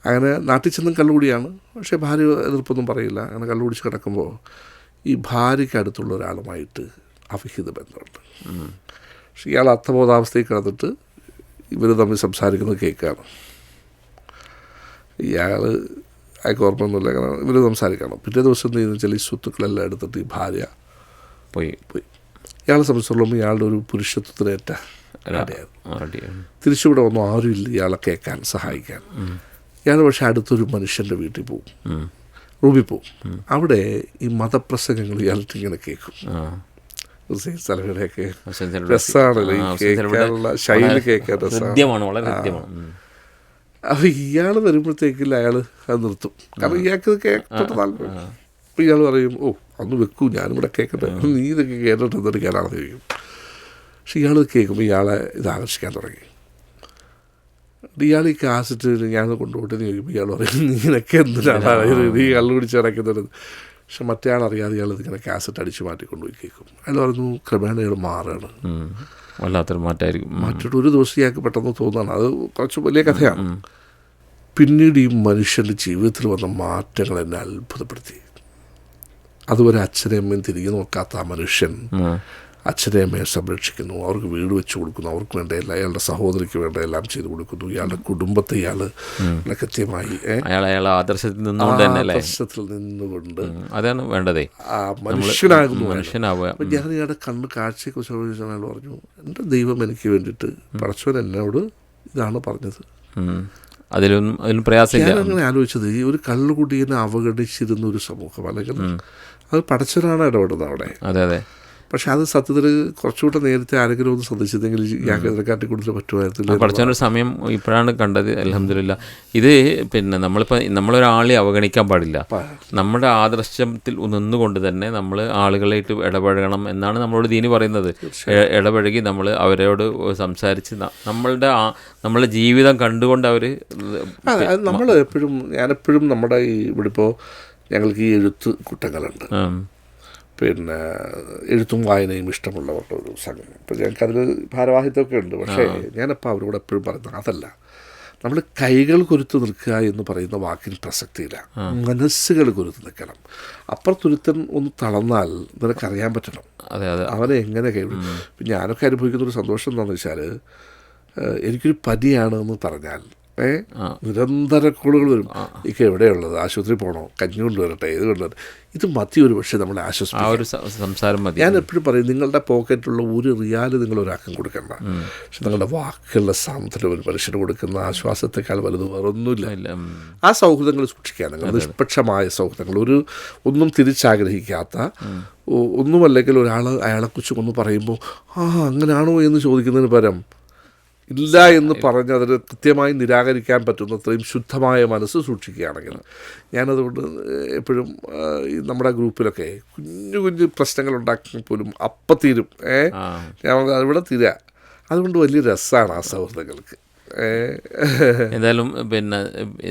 അങ്ങനെ നാട്ടിൽ ചെന്നും കള്ളുകൂടിയാണ്, പക്ഷേ ഭാര്യ എതിർപ്പൊന്നും പറയില്ല. അങ്ങനെ കള്ളുകുടിച്ച് കിടക്കുമ്പോൾ ഈ ഭാര്യയ്ക്ക് അടുത്തുള്ള ഒരാളുമായിട്ട് അവിഹിത ബന്ധമുണ്ട്. പക്ഷെ ഇയാൾ അർത്ഥബോധാവസ്ഥയിൽ കിടന്നിട്ട് ഇവർ തമ്മിൽ സംസാരിക്കുന്നത് കേൾക്കുകയാണ്. അയാൾക്ക് ഓർമ്മയൊന്നുമില്ല, കാരണം ഇവർ സംസാരിക്കണം. പിറ്റേ ദിവസം എന്ത് ചെയ്യുന്ന വെച്ചാൽ ഈ സ്വത്തുക്കളെല്ലാം എടുത്തിട്ട് ഈ ഭാര്യ പോയി. ഇയാളെ സംബന്ധിച്ചിടത്തോളം ഇയാളുടെ ഒരു പുരുഷത്വത്തിനേറ്റ തിരിച്ചുവിടെ ഒന്നും ആരുമില്ല ഇയാളെ കേൾക്കാൻ സഹായിക്കാൻ. ഇയാൾ പക്ഷെ അടുത്തൊരു മനുഷ്യൻ്റെ വീട്ടിൽ പോവും, റൂമിൽ പോവും. അവിടെ ഈ മതപ്രസംഗങ്ങൾ ഇയാൾക്ക് ഇങ്ങനെ കേൾക്കും. സ്ഥലങ്ങളുടെയൊക്കെ രസമാണല്ലോ ഈ കേൾക്കാനുള്ള ശൈലി, കേൾക്കാൻ രസമാണ്. അപ്പോൾ ഇയാൾ വരുമ്പോഴത്തേക്കില്ല അയാൾ അത് നിർത്തും, കാരണം ഇയാൾക്ക് കേൾക്കട്ടെ താല്പര്യം. അപ്പോൾ ഇയാൾ പറയും, ഓ അന്ന് വെക്കൂ, ഞാനിവിടെ കേൾക്കട്ടെ, നീ ഇതൊക്കെ കേട്ടിട്ട് എന്നിട്ട് കേട്ടാണെന്ന് ചോദിക്കും. പക്ഷെ ഇയാൾ കേൾക്കുമ്പോൾ ഇയാളെ ഇത് ആകർഷിക്കാൻ തുടങ്ങി. ഇയാൾ ഈ കാസറ്റ് ഞാൻ കൊണ്ടുപോയിട്ട് ചോദിക്കുമ്പോൾ ഇയാൾ പറയും, നീനൊക്കെ എന്തിനാണ് നീ കള്ളു പിടിച്ച് കിടക്കുന്നത്. പക്ഷെ മറ്റേ ആളറിയാതെ ഇയാൾ ഇതിങ്ങനെ കാസറ്റ് അടിച്ച് മാറ്റിക്കൊണ്ടുപോയി കേൾക്കും. അയാൾ പറഞ്ഞു ക്രമേണ ഇയാൾ മാറുകയാണ്, വല്ലാത്തൊരു മാറ്റമായിരിക്കും. മാറ്റിയിട്ട് ഒരു ദിവസം ഇയാൾക്ക് പെട്ടെന്ന് തോന്നുകയാണ്. അത് കുറച്ച് വലിയ കഥയാണ്. പിന്നീട് ഈ മനുഷ്യൻ്റെ ജീവിതത്തിൽ വന്ന മാറ്റങ്ങൾ എന്നെ അത്ഭുതപ്പെടുത്തി. അതുവരെ അച്ഛനെയും അമ്മയും തിരികെ നോക്കാത്ത ആ മനുഷ്യൻ അച്ഛനെയും അമ്മയെ സംരക്ഷിക്കുന്നു, അവർക്ക് വീട് വെച്ച് കൊടുക്കുന്നു, അവർക്ക് വേണ്ട എല്ലാം, അയാളുടെ സഹോദരിക്ക് വേണ്ട എല്ലാം ചെയ്തു കൊടുക്കുന്നു. ഇയാളുടെ കുടുംബത്തെ ഇയാൾ കൃത്യമായി ആദർശത്തിൽ നിന്നുകൊണ്ട് അതാണ് വേണ്ടതേ, മനുഷ്യനാകുന്നു. അപ്പം ഞാൻ ഇയാളുടെ കണ്ണ് കാഴ്ചയെക്കുറിച്ച് അയാൾ പറഞ്ഞു, എൻ്റെ ദൈവം എനിക്ക് വേണ്ടിയിട്ട് പടച്ചവൻ എന്നോട് ഇതാണ് പറഞ്ഞത്. അതിലും പ്രയാസമില്ല. ഞാനങ്ങനെ ആലോചിച്ചത്, ഈ ഒരു കള്ളുകുടിയെ അവഗണിച്ചിരുന്ന ഒരു സമൂഹം, അല്ലെങ്കിൽ അത് പടച്ചവനാണ് ഇടപെടുന്നത് അവിടെ. അതെ അതെ. പക്ഷെ അത് സത്യത്തിൽ കുറച്ചുകൂടെ നേരത്തെ ആരെങ്കിലും ഒന്ന് ശ്രദ്ധിച്ചതെങ്കിൽ ഞങ്ങൾക്ക് ഇതിനെ കാട്ടി കൂടുതൽ പറ്റുമായിരുന്നില്ല. പഠിച്ചൊരു സമയം ഇപ്പോഴാണ് കണ്ടത്. അൽഹംദുലില്ലാ. ഇത് പിന്നെ നമ്മളൊരാളെ അവഗണിക്കാൻ പാടില്ല. നമ്മുടെ ആദർശത്തിൽ നിന്നുകൊണ്ട് തന്നെ നമ്മൾ ആളുകളായിട്ട് ഇടപഴകണം എന്നാണ് നമ്മളോട് ദീനി പറയുന്നത്. ഇടപഴകി നമ്മൾ അവരോട് സംസാരിച്ച് നമ്മളുടെ ജീവിതം കണ്ടുകൊണ്ട് അവർ നമ്മൾ ഞാനെപ്പോഴും നമ്മുടെ ഇവിടെ ഇപ്പോൾ ഞങ്ങൾക്ക് ഈ എഴുത്ത് കൂട്ടങ്ങളുണ്ട്, പിന്നെ എഴുത്തും വായനയും ഇഷ്ടമുള്ളവരുടെ ഒരു സംഘം. ഇപ്പം ഞങ്ങൾക്കതിൽ ഭാരവാഹിത്വമൊക്കെ ഉണ്ട്. പക്ഷേ ഞാനപ്പോൾ അവരോട് എപ്പോഴും പറയുന്നത് അതല്ല, നമ്മൾ കൈകൾ കൊരുത്ത് നിൽക്കുക എന്ന് പറയുന്ന വാക്കിന് പ്രസക്തിയില്ല. മനസ്സുകൾ കൊരുത്ത് നിൽക്കണം. അപ്പുറത്തൊരുത്തൻ ഒന്ന് തളർന്നാൽ നിനക്കറിയാൻ പറ്റണം അവനെ എങ്ങനെ കഴിയും. ഇപ്പം ഞാനൊക്കെ അനുഭവിക്കുന്നൊരു സന്തോഷം എന്താണെന്ന് വെച്ചാൽ, എനിക്കൊരു പനിയാണ് എന്ന് പറഞ്ഞാൽ നിരന്തര കോളുകൾ വരും. ഇതൊക്കെ എവിടെയുള്ളത്, ആശുപത്രി പോകണോ, കഞ്ഞി കൊണ്ടുവരട്ടെ, ഇത് കൊണ്ടുവരട്ടെ. ഇത് മതി ഒരു പക്ഷേ നമ്മളെ സംസാരം മതി. ഞാൻ എപ്പോഴും പറയും, നിങ്ങളുടെ പോക്കറ്റിലുള്ള ഒരു റിയാൽ നിങ്ങൾ ഒരാൾക്കും കൊടുക്കണ്ട. പക്ഷെ നിങ്ങളുടെ വാക്കുകളുടെ സാന്ത്വനം ഒരു മനുഷ്യന് കൊടുക്കുന്ന ആശ്വാസത്തെക്കാൾ വലുത് വേറൊന്നുമില്ല. ആ സൗഹൃദങ്ങൾ സൂക്ഷിക്കുക. നിങ്ങൾ നിഷ്പക്ഷമായ സൗഹൃദങ്ങൾ, ഒന്നും തിരിച്ചാഗ്രഹിക്കാത്ത, ഒന്നുമല്ലെങ്കിൽ ഒരാൾ അയാളെക്കുറിച്ച് ഒന്ന് പറയുമ്പോൾ അങ്ങനെയാണോ എന്ന് ചോദിക്കുന്നതിന് പകരം ഇല്ല എന്ന് പറഞ്ഞ് അതിന് കൃത്യമായി നിരാകരിക്കാൻ പറ്റുന്നത്രയും ശുദ്ധമായ മനസ്സ് സൂക്ഷിക്കുകയാണെങ്കിൽ, ഞാനതുകൊണ്ട് എപ്പോഴും നമ്മുടെ ഗ്രൂപ്പിലൊക്കെ കുഞ്ഞു കുഞ്ഞു പ്രശ്നങ്ങൾ ഉണ്ടാക്കി പോലും അപ്പം തീരും. ഞാൻ ഇവിടെ തീരുക. അതുകൊണ്ട് വലിയ രസമാണ് ആ സൗഹൃദങ്ങൾക്ക്. എന്തായാലും പിന്നെ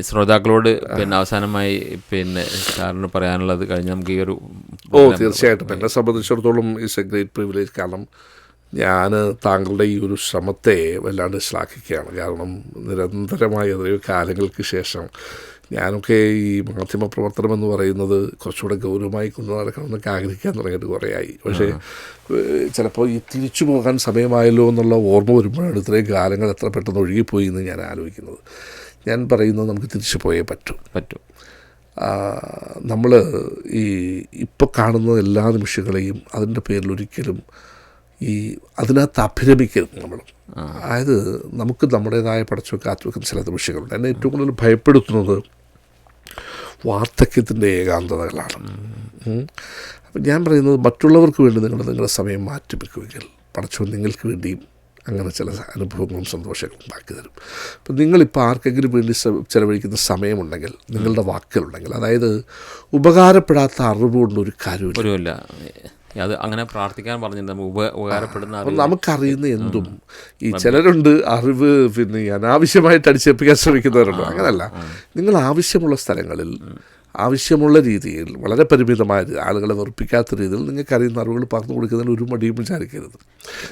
ശ്രോതാക്കളോട് അവസാനമായി സാറിന് പറയാനുള്ളത് കഴിഞ്ഞ് നമുക്ക് ഈ ഒരു തീർച്ചയായിട്ടും എന്നെ സംബന്ധിച്ചിടത്തോളം ഇറ്റ്സ് എ ഗ്രേറ്റ് പ്രിവിലേജ്. കാരണം ഞാൻ താങ്കളുടെ ഈ ഒരു ശ്രമത്തെ വല്ലാണ്ട് ശ്ലാഘിക്കുകയാണ്. കാരണം നിരന്തരമായ എത്രയോ കാലങ്ങൾക്ക് ശേഷം ഞാനൊക്കെ ഈ മാധ്യമപ്രവർത്തനം എന്ന് പറയുന്നത് കുറച്ചുകൂടെ ഗൗരവമായി കൊണ്ടു നടക്കണമെന്നൊക്കെ ആഗ്രഹിക്കാൻ തുടങ്ങിയിട്ട് കുറേയായി. പക്ഷേ ചിലപ്പോൾ ഈ തിരിച്ചു പോകാൻ സമയമായല്ലോ എന്നുള്ള ഓർമ്മ വരുമ്പോഴാണ് ഇത്രയും കാലങ്ങൾ എത്ര പെട്ടെന്ന് ഒഴുകിപ്പോയി എന്ന് ഞാൻ ആലോചിക്കുന്നത്. ഞാൻ പറയുന്നത് നമുക്ക് തിരിച്ചു പോയേ പറ്റൂ. നമ്മൾ ഇപ്പോൾ കാണുന്ന എല്ലാ നിമിഷങ്ങളെയും അതിൻ്റെ പേരിൽ ഒരിക്കലും അതിനകത്ത് അഭിരമിക്കരുത് നമ്മൾ. അതായത് നമുക്ക് നമ്മുടേതായ പടച്ചു കാത്തുവെക്കുന്ന ചില നിമിഷങ്ങളുണ്ട്. എന്നെ ഏറ്റവും കൂടുതൽ ഭയപ്പെടുത്തുന്നത് വാർദ്ധക്യത്തിൻ്റെ ഏകാന്തതകളാണ്. അപ്പം ഞാൻ പറയുന്നത്, മറ്റുള്ളവർക്ക് വേണ്ടി നിങ്ങളുടെ സമയം മാറ്റിവെക്കുമെങ്കിൽ പടച്ചു നിങ്ങൾക്ക് വേണ്ടിയും അങ്ങനെ ചില അനുഭവങ്ങളും സന്തോഷങ്ങളും ഉണ്ടാക്കി തരും. അപ്പം നിങ്ങളിപ്പോൾ ആർക്കെങ്കിലും വേണ്ടി ചിലവഴിക്കുന്ന സമയമുണ്ടെങ്കിൽ, നിങ്ങളുടെ വാക്കുകളുണ്ടെങ്കിൽ, അതായത് ഉപകാരപ്പെടാത്ത അറിവ് കൊണ്ടൊരു കാര്യമില്ല. അത് അങ്ങനെ പ്രാർത്ഥിക്കാൻ പറഞ്ഞിട്ടുണ്ട്. ഉപകാരപ്പെടുന്ന നമുക്കറിയുന്ന എന്തും ഈ ചിലരുണ്ട് അറിവ് അനാവശ്യമായിട്ട് അടിച്ചേൽപ്പിക്കാൻ ശ്രമിക്കുന്നവരുണ്ട്. അങ്ങനല്ല, നിങ്ങൾ ആവശ്യമുള്ള സ്ഥലങ്ങളിൽ ആവശ്യമുള്ള രീതിയിൽ വളരെ പരിമിതമായ ആളുകളെ വെറുപ്പിക്കാത്ത രീതിയിൽ നിങ്ങൾക്കറിയുന്ന അറിവുകൾ പറഞ്ഞു കൊടുക്കുന്നതിന് ഒരു മടിയും വിചാരിക്കരുത്.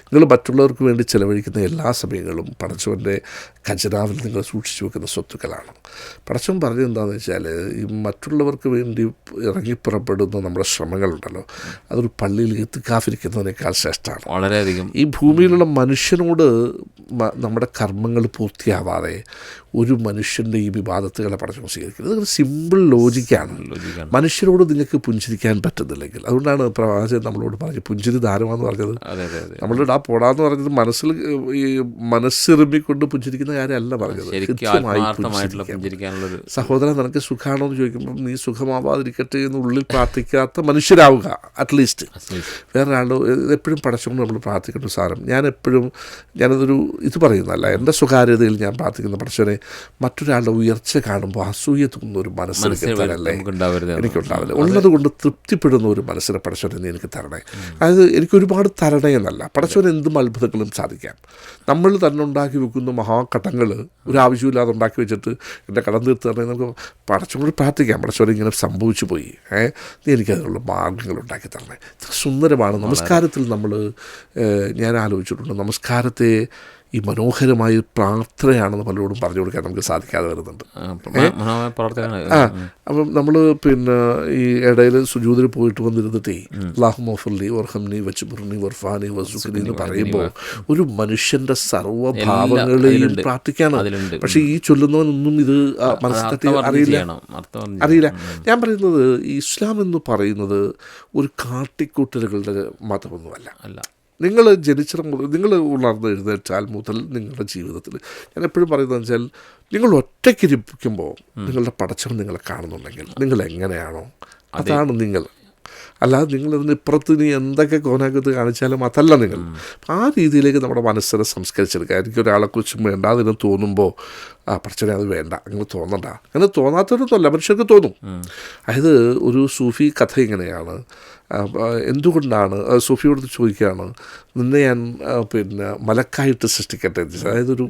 നിങ്ങൾ മറ്റുള്ളവർക്ക് വേണ്ടി ചിലവഴിക്കുന്ന എല്ലാ സമയങ്ങളും പടച്ചവൻ്റെ ഖജനാവിൽ നിങ്ങൾ സൂക്ഷിച്ചു വെക്കുന്ന സ്വത്തുക്കളാണ്. പടച്ചവൻ പറഞ്ഞത് എന്താണെന്ന് വെച്ചാൽ, ഈ മറ്റുള്ളവർക്ക് വേണ്ടി ഇറങ്ങിപ്പുറപ്പെടുന്ന നമ്മുടെ ശ്രമങ്ങളുണ്ടല്ലോ, അതൊരു പള്ളിയിൽ ഇത്തിക്കാഫിരിക്കുന്നതിനേക്കാൾ ശ്രേഷ്ഠമാണ്. വളരെയധികം ഈ ഭൂമിയിലുള്ള മനുഷ്യനോട് നമ്മുടെ കർമ്മങ്ങൾ പൂർത്തിയാവാതെ ഒരു മനുഷ്യൻ്റെ ഈ വിവാദത്തുകളെ പടച്ചവൻ സ്വീകരിക്കുന്നത്. ഇതൊരു സിമ്പിൾ ലോജിക്കാണ്. മനുഷ്യരോട് നിങ്ങൾക്ക് പുഞ്ചിരിക്കാൻ പറ്റുന്നില്ലെങ്കിൽ, അതുകൊണ്ടാണ് പ്രവാചകൻ നമ്മളോട് പറഞ്ഞത് പുഞ്ചിരി ധാരമാണെന്ന് പറഞ്ഞത്. നമ്മളുടെ പോടാന്ന് പറഞ്ഞത് മനസ്സിറുമ്മിക്കൊണ്ട് പുഞ്ചിരിക്കുന്ന കാര്യമല്ല പറഞ്ഞത്. സഹോദരൻ നിനക്ക് സുഖമാണോ എന്ന് ചോദിക്കുമ്പോൾ നീ സുഖമാവാതിരിക്കട്ടെ എന്ന് ഉള്ളിൽ പ്രാർത്ഥിക്കാത്ത മനുഷ്യരാവുക. അറ്റ്ലീസ്റ്റ് വേറൊരാളുടെ എപ്പോഴും പടച്ചുകൊണ്ട് നമ്മൾ പ്രാർത്ഥിക്കേണ്ട സാരം. ഞാനതൊരു ഇത് പറയുന്നതല്ല, എൻ്റെ സ്വകാര്യതയിൽ ഞാൻ പ്രാർത്ഥിക്കുന്ന പടച്ചവനെ മറ്റൊരാളുടെ ഉയർച്ച കാണുമ്പോൾ അസൂയ തോന്നുന്ന ഒരു മനസ്സിലേക്ക് എനിക്കുണ്ടാവില്ല. ഉള്ളത് കൊണ്ട് തൃപ്തിപ്പെടുന്ന ഒരു മനസ്സിനെ പടച്ചവനെ നീ എനിക്ക് തരണേ. അതായത് എനിക്കൊരുപാട് തരണേ എന്നല്ല, പടച്ചവൻ എന്തും അത്ഭുതങ്ങളും സാധിക്കാം. നമ്മൾ തന്നെ ഉണ്ടാക്കി വെക്കുന്ന മഹാകടങ്ങൾ ഒരു ആവശ്യമില്ലാതെ ഉണ്ടാക്കി വെച്ചിട്ട് എൻ്റെ കടം തീർത്ത് തരണേ നമുക്ക് പടച്ചവനോട് പ്രാർത്ഥിക്കാം. പടച്ചവൻ ഇങ്ങനെ സംഭവിച്ചു പോയി, നീ എനിക്കതിനുള്ള മാർഗ്ഗങ്ങൾ ഉണ്ടാക്കി തരണേ. ഇത്ര സുന്ദരമാണ് നമസ്കാരത്തിൽ ഞാൻ ആലോചിച്ചിട്ടുണ്ട്. നമസ്കാരത്തെ ഈ മനോഹരമായ പ്രാർത്ഥനയാണെന്ന് പലരോടും പറഞ്ഞു കൊടുക്കാൻ നമുക്ക് സാധിക്കാതെ വരുന്നുണ്ട്. അപ്പം നമ്മൾ ഈ ഇടയിൽ സുജൂദിൽ പോയിട്ട് വന്നിരുന്നിട്ടേ അല്ലാഹുമ്മഗ്ഫിർലി വർഹംനി വജ്ബുർനി വർഫഅനി വസുഖ്നി എന്ന് പറയുമ്പോൾ ഒരു മനുഷ്യൻ്റെ സർവ്വഭാവങ്ങളെയും പ്രാർത്ഥിക്കാണ്. പക്ഷേ ഈ ചൊല്ലുന്നവനൊന്നും ഇത് മനസ്സിൽ അറിയില്ല. ഞാൻ പറയുന്നത് ഇസ്ലാം എന്ന് പറയുന്നത് ഒരു കാട്ടിക്കൂട്ടലുകളുടെ മതമൊന്നുമല്ല. നിങ്ങൾ നിങ്ങൾ ഉണർന്ന് എഴുന്നേറ്റാൽ മുതൽ നിങ്ങളുടെ ജീവിതത്തിൽ ഞാൻ എപ്പോഴും പറയുന്നത് വെച്ചാൽ, നിങ്ങൾ ഒറ്റയ്ക്കിരിക്കുമ്പോൾ നിങ്ങളുടെ പടച്ചവൻ നിങ്ങളെ കാണുന്നുണ്ടെങ്കിൽ നിങ്ങൾ എങ്ങനെയാണോ അതാണ് നിങ്ങൾ. അല്ലാതെ നിങ്ങളിതിന് ഇപ്പുറത്ത് നീ എന്തൊക്കെ കോനാക്കത്ത് കാണിച്ചാലും അതല്ല നിങ്ങൾ. ആ രീതിയിലേക്ക് നമ്മുടെ മനസ്സിനെ സംസ്കരിച്ചെടുക്കുക. എനിക്ക് ഒരാളെക്കുറിച്ചും വേണ്ടാതിന് തോന്നുമ്പോൾ പഠിച്ചനെ അത് വേണ്ട, അങ്ങനെ തോന്നണ്ട. അങ്ങനെ തോന്നാത്തതൊന്നുമല്ല, മനുഷ്യർക്ക് തോന്നും. അതായത് ഒരു സൂഫി കഥ ഇങ്ങനെയാണ്. എന്തുകൊണ്ടാണ് സൂഫിയോട് ചോദിക്കുകയാണ്, നിന്നെ ഞാൻ മലക്കായിട്ട് സൃഷ്ടിക്കട്ടെ, അതായത് ഒരു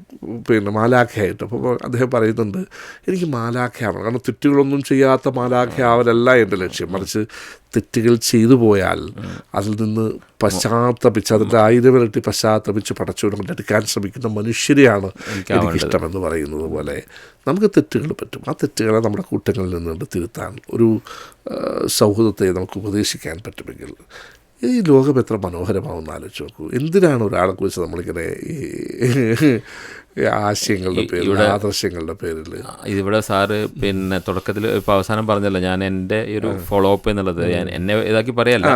മാലാഖയായിട്ട്. അപ്പോൾ അദ്ദേഹം പറയുന്നുണ്ട്, എനിക്ക് മാലാഖയാവണം. കാരണം തെറ്റുകളൊന്നും ചെയ്യാത്ത മാലാഖയാവലല്ല എൻ്റെ ലക്ഷ്യം, മറിച്ച് തെറ്റുകൾ ചെയ്തു പോയാൽ അതിൽ നിന്ന് പശ്ചാത്തപിച്ച് അതിൻ്റെ 1000 ഇരട്ടി പശ്ചാത്തപിച്ച് പടച്ചവനെ എടുക്കാൻ ശ്രമിക്കുന്ന മനുഷ്യരെയാണ് എനിക്കിഷ്ടമെന്ന് പറയുന്നത് പോലെ നമുക്ക് തെറ്റുകൾ പറ്റും. ആ തെറ്റുകളെ നമ്മുടെ കൂട്ടങ്ങളിൽ നിന്നുകൊണ്ട് തിരുത്താൻ ഒരു സൗഹൃദത്തെ നമുക്ക് ഉപദേശിക്കാൻ പറ്റുമെങ്കിൽ ഈ ലോകം എത്ര മനോഹരമാവുമെന്ന് ആലോചിച്ച് നോക്കൂ. എന്തിനാണ് ഒരാളെക്കുറിച്ച് നമ്മളിങ്ങനെ ഈ ആശയങ്ങളുടെ പേരിൽ, ആദർശങ്ങളുടെ പേരിൽ? ഇതിവിടെ സാറ് തുടക്കത്തിൽ ഇപ്പോൾ അവസാനം പറഞ്ഞല്ലോ, ഞാൻ എൻ്റെ ഈ ഒരു ഫോളോ അപ്പ് എന്നുള്ളത് എന്നെ ഇതാക്കി പറയല്ല.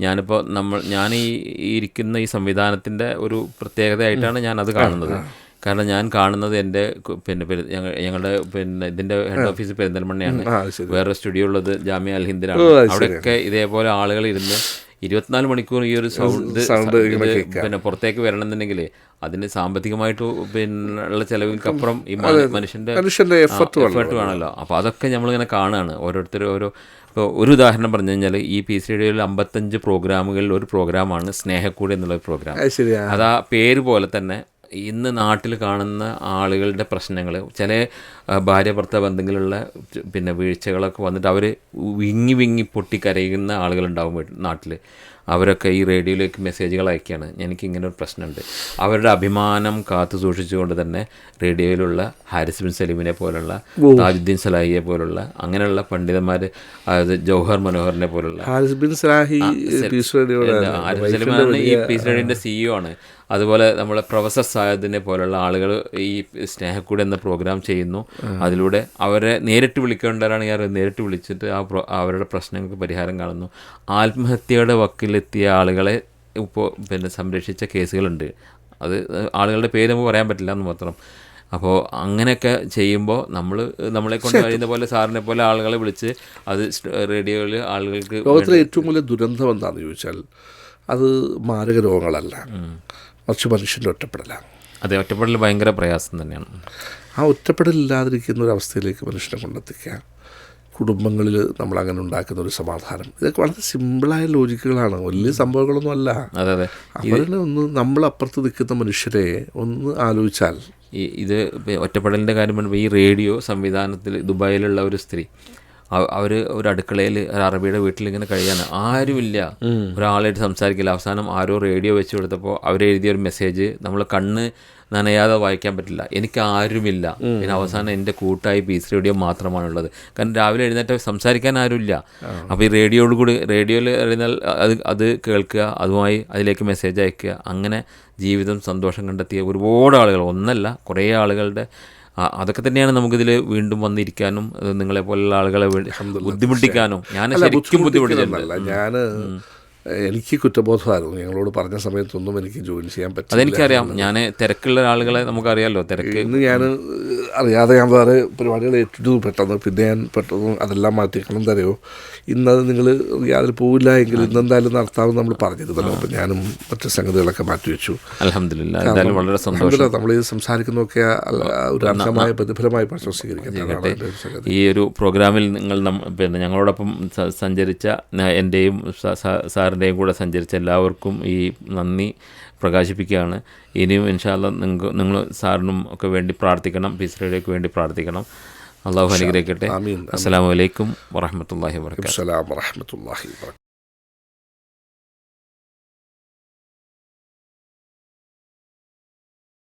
ഞാനിപ്പോൾ ഞാൻ ഈ ഇരിക്കുന്ന ഈ സംവിധാനത്തിൻ്റെ ഒരു പ്രത്യേകതയായിട്ടാണ് ഞാൻ അത് കാണുന്നത്. കാരണം ഞാൻ കാണുന്നത് എൻ്റെ ഞങ്ങളുടെ ഇതിൻ്റെ ഹെഡ് ഓഫീസ് പെരിന്തൽമണ്ണയാണ്. വേറെ സ്റ്റുഡിയോ ഉള്ളത് ജാമിയ അൽ ഹിന്ദിലാണ്. അവിടെയൊക്കെ ഇതേപോലെ ആളുകൾ ഇരുന്ന് 24 മണിക്കൂർ ഈ ഒരു സൗണ്ട് പുറത്തേക്ക് വരണമെന്നുണ്ടെങ്കിൽ അതിന് സാമ്പത്തികമായിട്ട് ഉള്ള ചിലവിൽക്കപ്പുറം ഈ മനുഷ്യൻ്റെ എഫർട്ട് വേണമല്ലോ. അപ്പോൾ അതൊക്കെ നമ്മളിങ്ങനെ കാണുകയാണ്. ഓരോരുത്തർ ഇപ്പോൾ ഒരു ഉദാഹരണം പറഞ്ഞു കഴിഞ്ഞാൽ, ഈ പീസ് റേഡിയോയിൽ 55 പ്രോഗ്രാമുകളിൽ ഒരു പ്രോഗ്രാമാണ് സ്നേഹക്കൂട് എന്നുള്ള പ്രോഗ്രാം. അത് ആ പേര് പോലെ തന്നെ ഇന്ന് നാട്ടിൽ കാണുന്ന ആളുകളുടെ പ്രശ്നങ്ങൾ, ചില ഭാര്യ ഭർത്താവ് ബന്ധങ്ങളിലുള്ള വീഴ്ചകളൊക്കെ വന്നിട്ട് അവർ വിങ്ങി പൊട്ടിക്കരയുന്ന ആളുകളുണ്ടാവും നാട്ടിൽ. അവരൊക്കെ ഈ റേഡിയോയിലേക്ക് മെസ്സേജുകൾ അയക്കുകയാണ്, എനിക്കിങ്ങനെ ഒരു പ്രശ്നമുണ്ട്. അവരുടെ അഭിമാനം കാത്തു സൂക്ഷിച്ചുകൊണ്ട് തന്നെ റേഡിയോയിലുള്ള ഹാരിസ് ബിൻ സലീമിനെ പോലുള്ള, താജുദ്ദീൻ സലാഹിയെ പോലുള്ള അങ്ങനെയുള്ള പണ്ഡിതന്മാർ, അതായത് ജൗഹർ മനോഹറിനെ പോലുള്ള, ഹാരിസ് ബിൻ സലീമാണ് ഈ പീസ് റേഡിയോൻ്റെ CEO ആണ്. അതുപോലെ നമ്മളെ പ്രൊഫസർ സായദിനെ പോലുള്ള ആളുകൾ ഈ സ്നേഹക്കൂട് എന്ന പ്രോഗ്രാം ചെയ്യുന്നു. അതിലൂടെ അവരെ നേരിട്ട് വിളിക്കേണ്ടവരാണെങ്കിൽ നേരിട്ട് വിളിച്ചിട്ട് അവരുടെ പ്രശ്നങ്ങൾക്ക് പരിഹാരം കാണുന്നു. ആത്മഹത്യയുടെ വക്കിലെത്തിയ ആളുകളെ ഇപ്പോൾ സംരക്ഷിച്ച കേസുകളുണ്ട്. അത് ആളുകളുടെ പേര് നമുക്ക് പറയാൻ പറ്റില്ല എന്ന് മാത്രം. അപ്പോൾ അങ്ങനെയൊക്കെ ചെയ്യുമ്പോൾ നമ്മളെ കൊണ്ട് കഴിയുന്ന പോലെ സാറിനെ പോലെ ആളുകളെ വിളിച്ച് അത് റേഡിയോയിൽ ആളുകൾക്ക്. ലോകത്തിലെ ഏറ്റവും വലിയ ദുരന്തം എന്താണെന്ന് ചോദിച്ചാൽ അത് മാരക രോഗങ്ങളല്ല, മറിച്ച് മനുഷ്യൻ്റെ ഒറ്റപ്പെടലാണ്. അതെ, ഒറ്റപ്പെടൽ ഭയങ്കര പ്രയാസം തന്നെയാണ്. ആ ഒറ്റപ്പെടലില്ലാതിരിക്കുന്ന ഒരു അവസ്ഥയിലേക്ക് മനുഷ്യനെ കൊണ്ടെത്തിക്കുക, കുടുംബങ്ങളിൽ നമ്മളങ്ങനെ ഉണ്ടാക്കുന്ന ഒരു സമാധാനം, ഇതൊക്കെ വളരെ സിമ്പിളായ ലോജിക്കുകളാണ്, വലിയ സംഭവങ്ങളൊന്നും അല്ല. അതെ. അവരെ നമ്മളപ്പുറത്ത് നിൽക്കുന്ന മനുഷ്യരെ ഒന്ന് ആലോചിച്ചാൽ ഇത് ഒറ്റപ്പെടലിൻ്റെ കാര്യം പറയുമ്പോൾ, ഈ റേഡിയോ സംവിധാനത്തിൽ ദുബായിലുള്ള ഒരു സ്ത്രീ, അവർ ഒരു അടുക്കളയിൽ ഒരു അറബിയുടെ വീട്ടിലിങ്ങനെ കഴിയാൻ ആരുമില്ല, ഒരാളായിട്ട് സംസാരിക്കില്ല. അവസാനം ആരോ റേഡിയോ വെച്ച് കൊടുത്തപ്പോൾ അവരെഴുതിയൊരു മെസ്സേജ് നമ്മൾ കണ്ണ് നനയാതെ വായിക്കാൻ പറ്റില്ല, എനിക്ക് ആരുമില്ല. പിന്നെ അവസാനം എൻ്റെ കൂട്ടായി പീസ് റേഡിയോ മാത്രമാണുള്ളത്. കാരണം രാവിലെ എഴുന്നേറ്റ് സംസാരിക്കാൻ ആരുമില്ല. അപ്പോൾ ഈ റേഡിയോയിൽ എഴുന്നാൽ അത് കേൾക്കുക, അതുമായി അതിലേക്ക് മെസ്സേജ് അയക്കുക, അങ്ങനെ ജീവിതം സന്തോഷം കണ്ടെത്തിയ ഒരുപാട് ആളുകൾ, ഒന്നല്ല കുറേ ആളുകളുടെ. അതൊക്കെ തന്നെയാണ് നമുക്കിതിൽ വീണ്ടും വന്നിരിക്കാനും നിങ്ങളെപ്പോലുള്ള ആളുകളെ ബുദ്ധിമുട്ടിക്കാനും. ഞാൻ ശരിക്കും ബുദ്ധിമുട്ടിച്ചിട്ടില്ല. എനിക്ക് കുറ്റബോധമായിരുന്നു. ഞങ്ങളോട് പറഞ്ഞ സമയത്തൊന്നും എനിക്ക് ജോയിൻ ചെയ്യാൻ പറ്റില്ല. അതെനിക്കറിയാം. ഞാൻ തിരക്കുള്ള ആളുകളെ നമുക്കറിയാമല്ലോ. തിരക്ക് ഇന്ന് ഞാൻ അറിയാതെ ഞാൻ വേറെ പരിപാടികൾ ഏറ്റെടുത്തു പെട്ടെന്ന് അതെല്ലാം മാറ്റിക്കണം തരുമോ, ഇന്നത് നിങ്ങൾ യാതൊരു പോവില്ല എങ്കിൽ ഇന്നെന്തായാലും നടത്താമെന്ന് നമ്മൾ പറഞ്ഞിരുന്നല്ലോ. അപ്പം ഞാനും മറ്റു സംഗതികളൊക്കെ മാറ്റിവെച്ചു. അൽഹംദുലില്ലാഹ്, വളരെ സന്തോഷം. നമ്മൾ ഈ സംസാരിക്കുന്നതൊക്കെ ഒരു അർഹമായ പ്രതിഫലമായി സ്വീകരിക്കുന്നത്. ഈ ഒരു പ്രോഗ്രാമിൽ ഞങ്ങളോടൊപ്പം സഞ്ചരിച്ച എൻ്റെയും സാറിൻ്റെയും കൂടെ സഞ്ചരിച്ച എല്ലാവർക്കും ഈ നന്ദി പ്രകാശിപ്പിക്കുകയാണ്. ഇനിയും ഇൻഷാ അല്ലാഹ് നിങ്ങൾ സാറിനും ഒക്കെ വേണ്ടി പ്രാർത്ഥിക്കണം, പീസ് റേഡിയോയ്ക്ക് വേണ്ടി പ്രാർത്ഥിക്കണം. അള്ളാഹു അനുഗ്രഹിക്കട്ടെ. അസ്സലാമു അലൈക്കും വറഹ്മത്തുള്ളാഹി വബറകാതുഹു.